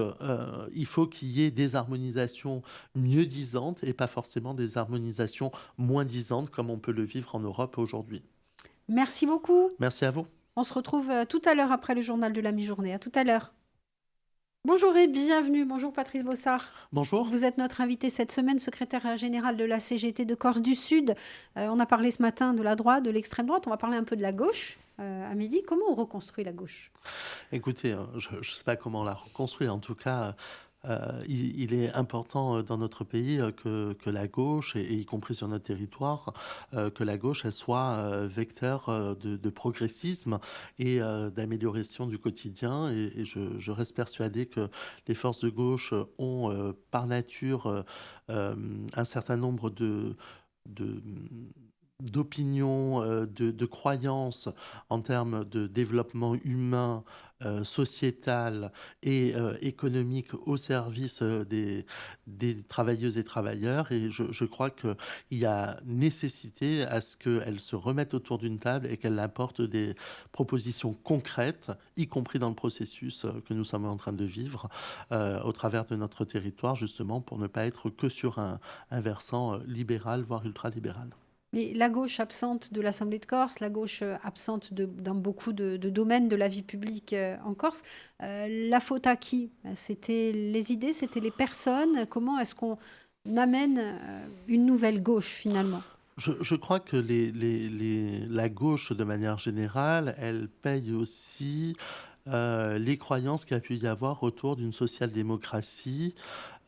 B: il faut qu'il y ait des harmonisations mieux disantes et pas forcément des harmonisations moins disantes comme on peut le vivre en Europe aujourd'hui.
A: Merci beaucoup.
B: Merci à vous.
A: On se retrouve tout à l'heure après le journal de la mi-journée. À tout à l'heure. Bonjour et bienvenue. Bonjour Patrice Bossard.
B: Bonjour.
A: Vous êtes notre invité cette semaine, secrétaire général de la CGT de Corse du Sud. On a parlé ce matin de la droite, de l'extrême droite. On va parler un peu de la gauche à midi. Comment on reconstruit la gauche?
B: Écoutez, je ne sais pas comment la reconstruire. En tout cas, il est important dans notre pays que la gauche, et y compris sur notre territoire, que la gauche elle soit vecteur de progressisme et d'amélioration du quotidien. Et je reste persuadé que les forces de gauche ont par nature un certain nombre de d'opinion, de croyances en termes de développement humain, sociétal et économique au service, des travailleuses et travailleurs et je crois qu'il y a nécessité à ce qu'elles se remettent autour d'une table et qu'elles apportent des propositions concrètes, y compris dans le processus, que nous sommes en train de vivre, au travers de notre territoire justement pour ne pas être que sur un versant, libéral, voire ultralibéral.
A: Mais la gauche absente de l'Assemblée de Corse, la gauche absente dans beaucoup de domaines de la vie publique en Corse, la faute à qui? C'était les idées, c'était les personnes. Comment est-ce qu'on amène une nouvelle gauche finalement?
B: Je crois que la gauche, de manière générale, elle paye aussi les croyances qu'il y a pu y avoir autour d'une social-démocratie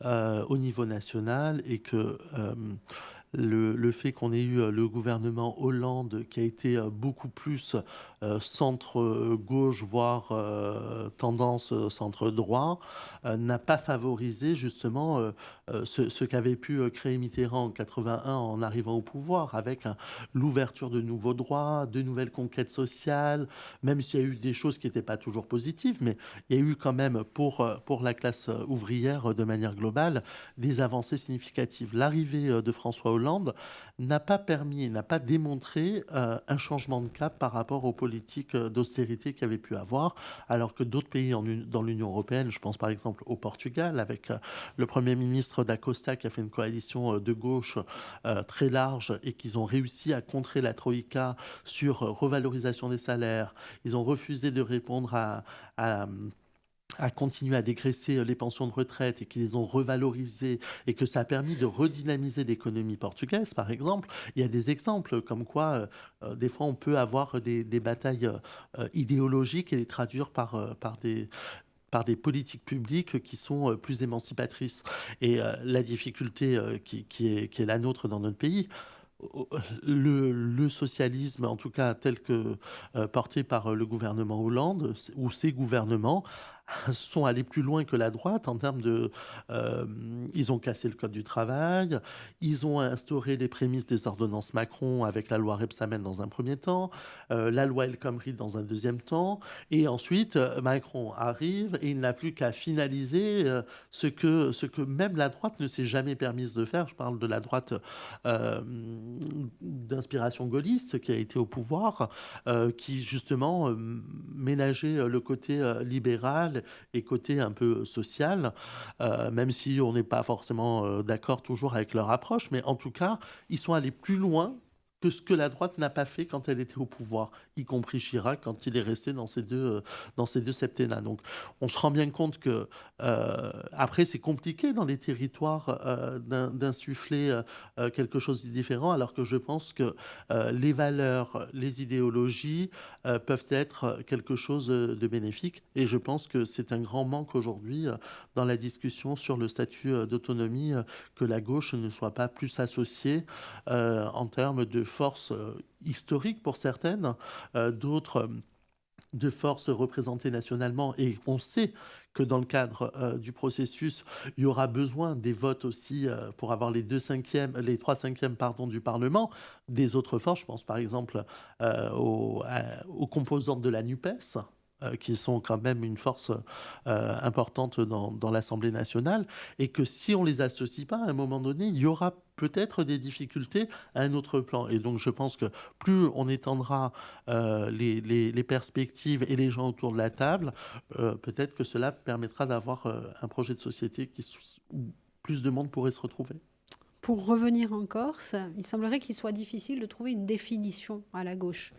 B: au niveau national et que le fait qu'on ait eu le gouvernement Hollande qui a été beaucoup plus centre-gauche, voire tendance centre-droit, n'a pas favorisé justement ce qu'avait pu créer Mitterrand en 81 en arrivant au pouvoir, avec l'ouverture de nouveaux droits, de nouvelles conquêtes sociales, même s'il y a eu des choses qui n'étaient pas toujours positives, mais il y a eu quand même pour la classe ouvrière de manière globale des avancées significatives. L'arrivée de François Hollande n'a pas permis, n'a pas démontré un changement de cap par rapport aux politiques d'austérité qu'il y avait pu avoir, alors que d'autres pays dans l'Union européenne, je pense par exemple au Portugal, avec le Premier ministre Da Costa qui a fait une coalition de gauche très large et qu'ils ont réussi à contrer la Troïka sur revalorisation des salaires. Ils ont refusé de répondre à à continuer à dégraisser les pensions de retraite et qu'ils les ont revalorisées et que ça a permis de redynamiser l'économie portugaise, par exemple. Il y a des exemples comme quoi, des fois, on peut avoir des batailles idéologiques et les traduire par des politiques publiques qui sont plus émancipatrices. Et la difficulté qui est la nôtre dans notre pays, le socialisme, en tout cas tel que porté par le gouvernement Hollande ou ces gouvernements, sont allés plus loin que la droite en termes de... euh, ils ont cassé le code du travail, ils ont instauré les prémices des ordonnances Macron avec la loi Rebsamen dans un premier temps, la loi El Khomri dans un deuxième temps, et ensuite Macron arrive et il n'a plus qu'à finaliser ce que même la droite ne s'est jamais permise de faire. Je parle de la droite euh, d'inspiration gaulliste qui a été au pouvoir, qui justement ménageait le côté libéral et côté un peu social, même si on n'est pas forcément d'accord toujours avec leur approche, mais en tout cas, ils sont allés plus loin que ce que la droite n'a pas fait quand elle était au pouvoir, y compris Chirac quand il est resté dans ces deux septennats. Donc on se rend bien compte que après c'est compliqué dans les territoires d'insuffler quelque chose de différent, alors que je pense que les valeurs, les idéologies peuvent être quelque chose de bénéfique. Et je pense que c'est un grand manque aujourd'hui dans la discussion sur le statut d'autonomie que la gauche ne soit pas plus associée en termes de force historique pour certaines, d'autres de forces représentées nationalement. Et on sait que dans le cadre du processus, il y aura besoin des votes aussi pour avoir les 3/5 pardon, du Parlement, des autres forces. Je pense par exemple aux composantes de la NUPES, qui sont quand même une force importante dans l'Assemblée nationale, et que si on les associe pas, à un moment donné, il y aura peut-être des difficultés à un autre plan. Et donc je pense que plus on étendra les perspectives et les gens autour de la table, peut-être que cela permettra d'avoir un projet de société où plus de monde pourrait se retrouver.
A: Pour revenir en Corse, il semblerait qu'il soit difficile de trouver une définition à la gauche.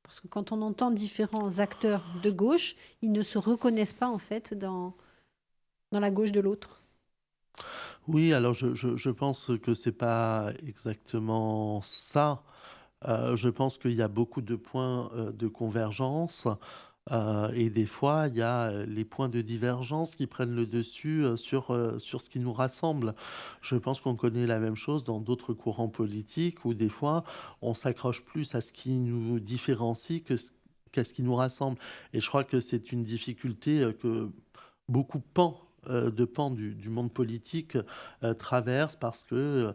A: Parce que quand on entend différents acteurs de gauche, ils ne se reconnaissent pas en fait dans la gauche de l'autre.
B: Oui, alors je pense que c'est pas exactement ça. Je pense qu'il y a beaucoup de points de convergence et des fois, il y a les points de divergence qui prennent le dessus sur ce qui nous rassemble. Je pense qu'on connaît la même chose dans d'autres courants politiques où des fois, on s'accroche plus à ce qui nous différencie qu'à ce qui nous rassemble. Et je crois que c'est une difficulté que beaucoup de pans du monde politique traversent parce que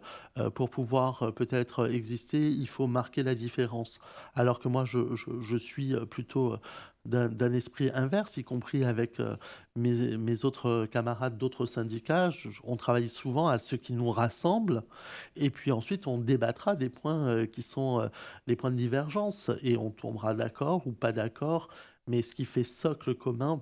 B: pour pouvoir peut-être exister, il faut marquer la différence. Alors que moi, je suis plutôt d'un esprit inverse, y compris avec mes autres camarades d'autres syndicats. On travaille souvent à ce qui nous rassemble et puis ensuite on débattra des points qui sont les points de divergence et on tombera d'accord ou pas d'accord. Mais ce qui fait socle commun,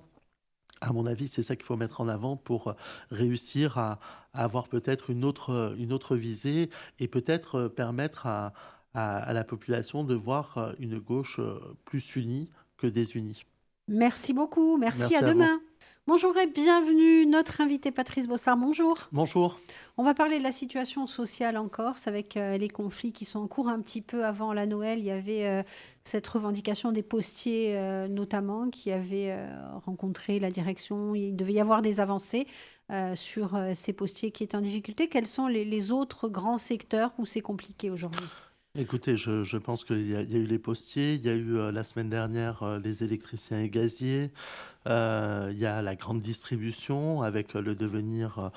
B: à mon avis, c'est ça qu'il faut mettre en avant pour réussir à avoir peut-être une autre visée et peut-être permettre à la population de voir une gauche plus unie que désunie.
A: Merci beaucoup, merci, à
B: Merci à vous.
A: demain. Bonjour et bienvenue, notre invité Patrice Bossard, bonjour.
B: Bonjour.
A: On va parler de la situation sociale en Corse avec les conflits qui sont en cours un petit peu avant la Noël. Il y avait cette revendication des postiers notamment qui avaient rencontré la direction. Il devait y avoir des avancées sur ces postiers qui étaient en difficulté. Quels sont les autres grands secteurs où c'est compliqué aujourd'hui?
B: Écoutez, je pense qu'il y a eu les postiers, il y a eu la semaine dernière les électriciens et gaziers, il y a la grande distribution avec le devenir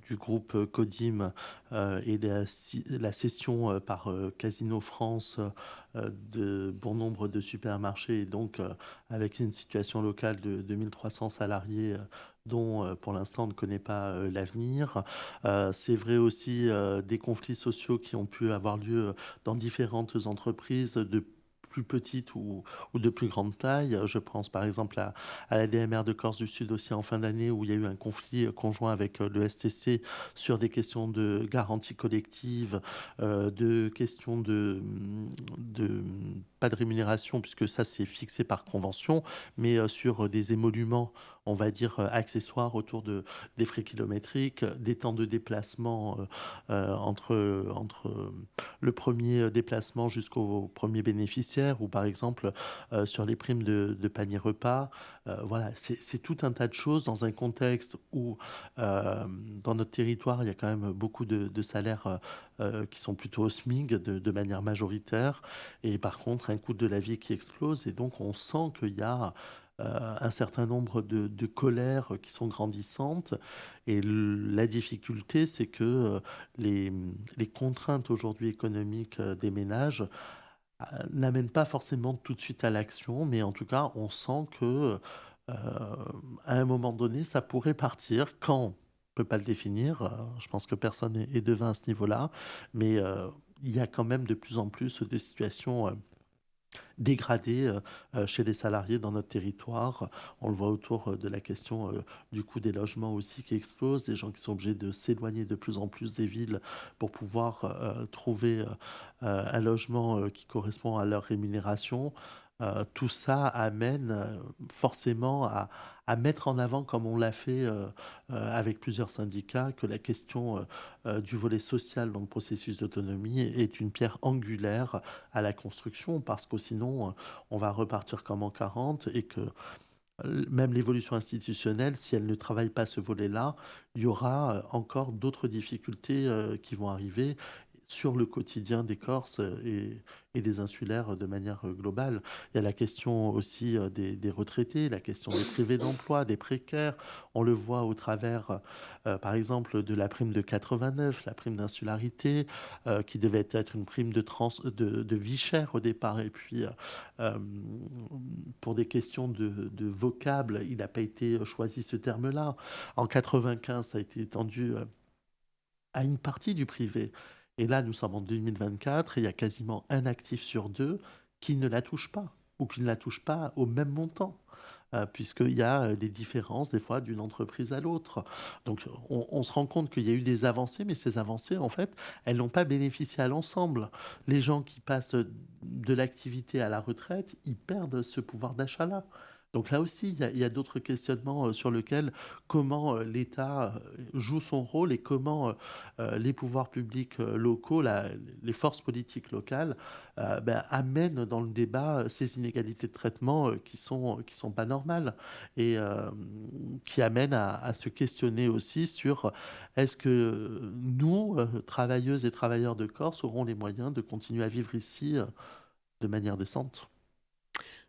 B: du groupe Codim et la cession par Casino France de bon nombre de supermarchés et donc avec une situation locale de 2300 salariés dont pour l'instant on ne connaît pas l'avenir. C'est vrai aussi des conflits sociaux qui ont pu avoir lieu dans différentes entreprises de plus petites ou de plus grande taille. Je pense par exemple à la DMR de Corse du Sud aussi en fin d'année où il y a eu un conflit conjoint avec le STC sur des questions de garantie collective, de questions de pas de rémunération puisque ça c'est fixé par convention, mais sur des émoluments, on va dire accessoires autour des frais kilométriques, des temps de déplacement entre le premier déplacement jusqu'au premier bénéficiaire, ou par exemple sur les primes de panier repas. Voilà, c'est tout un tas de choses dans un contexte où dans notre territoire, il y a quand même beaucoup de salaires qui sont plutôt au SMIC de manière majoritaire, et par contre un coût de la vie qui explose, et donc on sent qu'il y a un certain nombre de colères qui sont grandissantes. Et la difficulté, c'est que les contraintes aujourd'hui économiques des ménages n'amènent pas forcément tout de suite à l'action, mais en tout cas, on sent que à un moment donné, ça pourrait partir. Quand? On ne peut pas le définir. Je pense que personne est devin à ce niveau-là, mais il y a quand même de plus en plus de situations dégradé chez les salariés dans notre territoire. On le voit autour de la question du coût des logements aussi qui explose, des gens qui sont obligés de s'éloigner de plus en plus des villes pour pouvoir trouver un logement qui correspond à leur rémunération. Tout ça amène forcément à mettre en avant, comme on l'a fait avec plusieurs syndicats, que la question du volet social dans le processus d'autonomie est une pierre angulaire à la construction, parce que sinon, on va repartir comme en 40 et que même l'évolution institutionnelle, si elle ne travaille pas ce volet-là, il y aura encore d'autres difficultés qui vont arriver sur le quotidien des Corses et des insulaires de manière globale. Il y a la question aussi des retraités, la question des privés d'emploi, des précaires. On le voit au travers, par exemple, de la prime de 89, la prime d'insularité, qui devait être une prime de vie chère au départ. Et puis, euh, pour des questions de vocable, il n'a pas été choisi ce terme-là. En 95, ça a été étendu à une partie du privé. Et là, nous sommes en 2024 et il y a quasiment un actif sur deux qui ne la touche pas ou qui ne la touche pas au même montant. Puisqu'il y a des différences des fois d'une entreprise à l'autre. Donc on se rend compte qu'il y a eu des avancées, mais ces avancées, en fait, elles n'ont pas bénéficié à l'ensemble. Les gens qui passent de l'activité à la retraite, ils perdent ce pouvoir d'achat-là. Donc là aussi, il y a d'autres questionnements sur lesquels comment l'État joue son rôle et comment les pouvoirs publics locaux, les forces politiques locales, amènent dans le débat ces inégalités de traitement qui sont pas normales et qui amènent à se questionner aussi sur est-ce que nous, travailleuses et travailleurs de Corse, aurons les moyens de continuer à vivre ici de manière décente.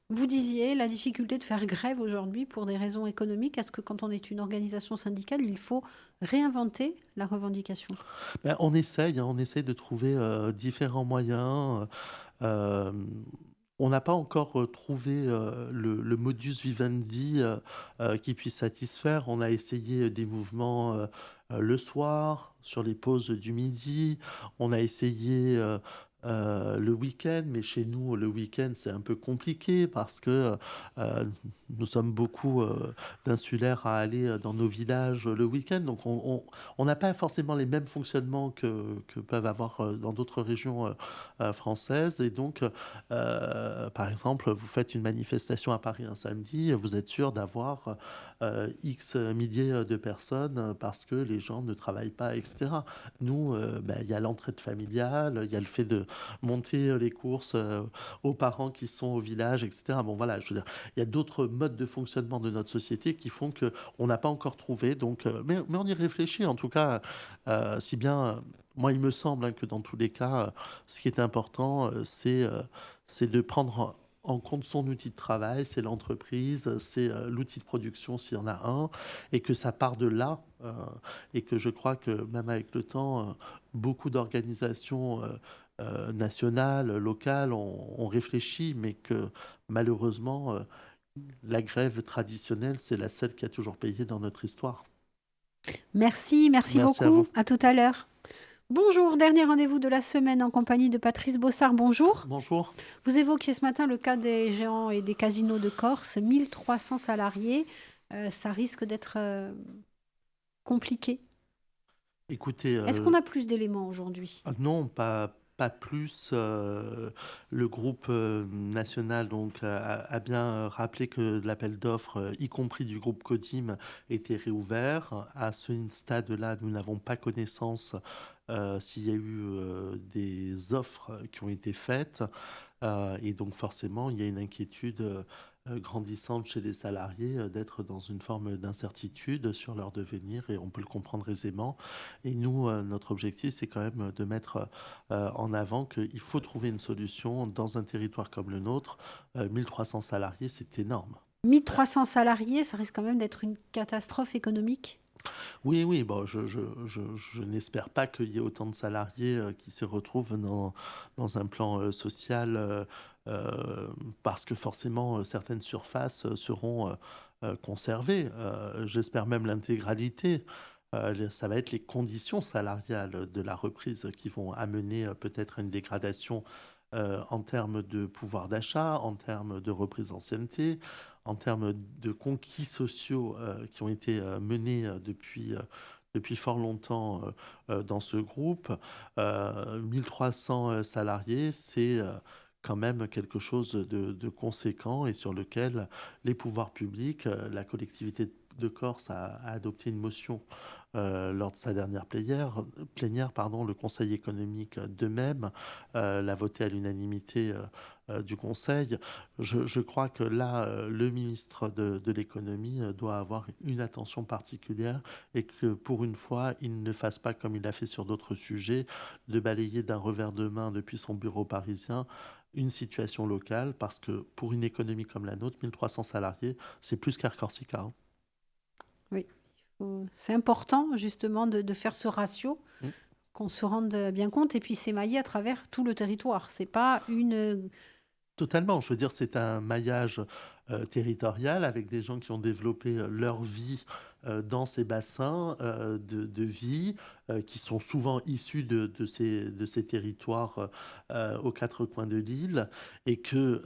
A: Vous disiez la difficulté de faire grève aujourd'hui pour des raisons économiques. Est-ce que quand on est une organisation syndicale, il faut réinventer la revendication?
B: Ben, on essaye de trouver, différents moyens, on n'a pas encore, trouvé, le modus vivendi, qui puisse satisfaire. On a essayé, des mouvements, le soir, sur les pauses du midi. On a essayé, le week-end, mais chez nous, le week-end, c'est un peu compliqué parce que, heu, nous sommes beaucoup, d'insulaires à aller, dans nos villages, le week-end. Donc on n'a pas forcément les mêmes fonctionnements que peuvent avoir, dans d'autres régions, françaises. Et donc, par exemple, vous faites une manifestation à Paris un samedi, vous êtes sûr d'avoir, X milliers de personnes, parce que les gens ne travaillent pas, et cetera. Nous, bah, il y a l'entraide familiale, il y a le fait de monter, les courses, aux parents qui sont au village, et cetera. Bon voilà, je veux dire, il y a d'autres modes de fonctionnement de notre société qui font qu'on n'a pas encore trouvé. Donc, mais on y réfléchit en tout cas, si bien, moi il me semble, hein, que dans tous les cas, ce qui est important, c'est de prendre en compte son outil de travail, c'est l'entreprise, c'est, l'outil de production s'il y en a un, et que ça part de là, et que je crois que même avec le temps, beaucoup d'organisations, nationales, locales ont réfléchi, mais que malheureusement, la grève traditionnelle, c'est la seule qui a toujours payé dans notre histoire.
A: Merci, merci
B: Merci à vous.
A: beaucoup. À tout à l'heure. Bonjour, dernier rendez-vous de la semaine en compagnie de Patrice Bossard. Bonjour.
B: Bonjour.
A: Vous évoquiez ce matin le cas des géants et des casinos de Corse, 1300 salariés. Ça risque d'être compliqué.
B: Écoutez,
A: Est-ce qu'on a plus d'éléments aujourd'hui?
B: non, pas plus, le groupe, national donc a bien rappelé que l'appel d'offres, y compris du groupe Codim, était réouvert. À ce stade-là, nous n'avons pas connaissance, s'il y a eu, des offres qui ont été faites, et donc forcément, il y a une inquiétude, grandissante chez les salariés, d'être dans une forme d'incertitude sur leur devenir, et on peut le comprendre aisément. Et nous, notre objectif, c'est quand même de mettre, en avant qu'il faut trouver une solution dans un territoire comme le nôtre. 1 300 salariés, c'est énorme.
A: 1300 salariés, ça risque quand même d'être une catastrophe économique.
B: Oui, oui, bon, je n'espère pas qu'il y ait autant de salariés, qui se retrouvent dans un plan, social, parce que forcément, certaines surfaces, seront, conservées. J'espère même l'intégralité. Ça va être les conditions salariales de la reprise qui vont amener, peut-être à une dégradation, en termes de pouvoir d'achat, en termes de reprise d'ancienneté, en termes de conquis sociaux, qui ont été, menés, depuis fort longtemps, dans ce groupe. 1 300, salariés, c'est, quand même quelque chose de conséquent, et sur lequel les pouvoirs publics, la collectivité de Corse a adopté une motion, lors de sa dernière plénière, pardon. Le Conseil économique, de même, l'a voté à l'unanimité, du Conseil. Je crois que là, le ministre de l'économie, doit avoir une attention particulière, et que pour une fois, il ne fasse pas comme il l'a fait sur d'autres sujets, de balayer d'un revers de main depuis son bureau parisien une situation locale, parce que pour une économie comme la nôtre, 1 300 salariés, c'est plus qu'Air Corsica, hein.
A: Oui, c'est important justement de faire ce ratio,
B: Mmh.
A: qu'on se rende bien compte. Et puis c'est maillé à travers tout le territoire. C'est pas une...
B: Totalement, je veux dire, c'est un maillage, territorial, avec des gens qui ont développé, leur vie, dans ces bassins, de vie, qui sont souvent issus de ces territoires, aux 4 coins de l'île, et que,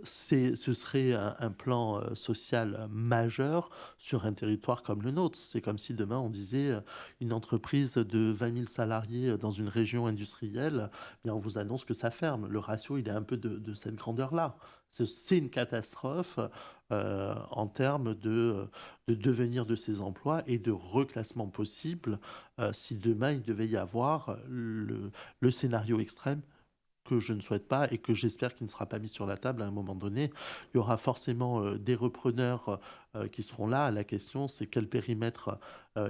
B: ce serait un plan, social majeur sur un territoire comme le nôtre. C'est comme si demain on disait, une entreprise de 20 000 salariés, dans une région industrielle, bien, on vous annonce que ça ferme. Le ratio, il est un peu de cette grandeur-là. C'est une catastrophe, en termes de devenir de ces emplois et de reclassement possible, si demain il devait y avoir le scénario extrême, que je ne souhaite pas et que j'espère qu'il ne sera pas mis sur la table à un moment donné. Il y aura forcément, des repreneurs, qui seront là. La question, c'est quel périmètre,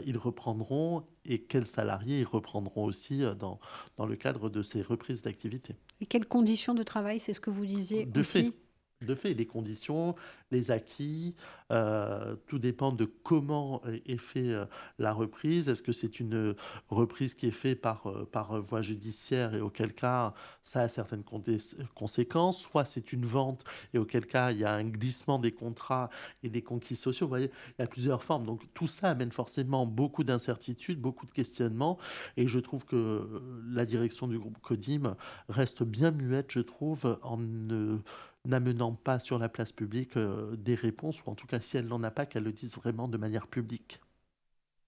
B: ils reprendront, et quels salariés ils reprendront aussi, dans le cadre de ces reprises d'activité.
A: Et quelles conditions de travail, c'est ce que vous disiez
B: De fait,
A: aussi.
B: De fait, les conditions, les acquis, tout dépend de comment est fait, la reprise. Est-ce que c'est une reprise qui est faite par voie judiciaire et auquel cas ça a certaines conséquences? Soit c'est une vente et auquel cas il y a un glissement des contrats et des conquis sociaux. Vous voyez? Il y a plusieurs formes. Donc tout ça amène forcément beaucoup d'incertitudes, beaucoup de questionnements et je trouve que, la direction du groupe Codim reste bien muette, je trouve, en ne n'amenant pas sur la place publique, des réponses ou en tout cas si elle n'en a pas, qu'elle le dise vraiment de manière publique.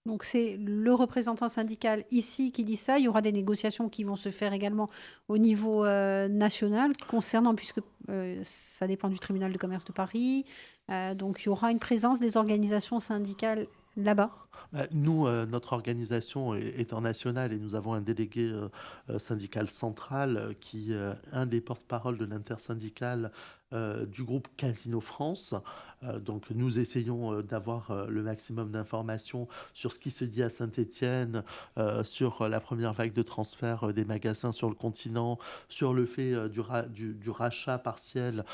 A: Donc c'est le représentant syndical ici qui dit ça. Il y aura des négociations qui vont se faire également au niveau national concernant, puisque ça dépend du tribunal de commerce de Paris. Donc il y aura une présence des organisations syndicales là-bas.
B: Bah, nous, notre organisation étant nationale et nous avons un délégué, syndical central, qui, un des porte-parole de l'intersyndicale, du groupe Casino France. Donc nous essayons, d'avoir, le maximum d'informations sur ce qui se dit à Saint-Étienne, sur la première vague de transfert, des magasins sur le continent, sur le fait, du rachat partiel,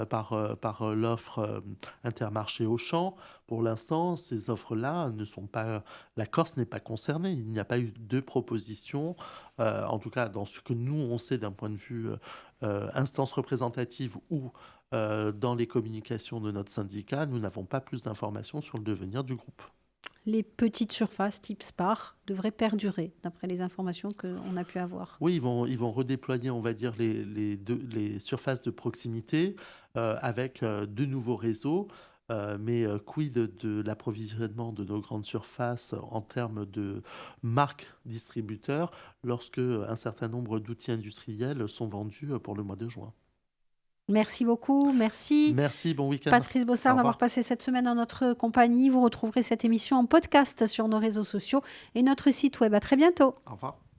B: par l'offre, Intermarché Auchan. Pour l'instant, ces offres-là ne sont pas, la Corse n'est pas concernée. Il n'y a pas eu de proposition, en tout cas dans ce que nous, on sait d'un point de vue instance représentative ou dans les communications de notre syndicat, nous n'avons pas plus d'informations sur le devenir du groupe.
A: Les petites surfaces type Spar devraient perdurer, d'après les informations qu'on a pu avoir.
B: Oui, ils vont redéployer, on va dire, les surfaces de proximité avec de nouveaux réseaux. Mais quid de l'approvisionnement de nos grandes surfaces en termes de marques distributeurs lorsque un certain nombre d'outils industriels sont vendus pour le mois de juin.
A: Merci beaucoup. Merci
B: Merci, bon week-end.
A: Patrice
B: Au
A: Bossard d'avoir
B: revoir.
A: passé cette semaine en notre compagnie. Vous retrouverez cette émission en podcast sur nos réseaux sociaux et notre site web. À très bientôt.
B: Au revoir.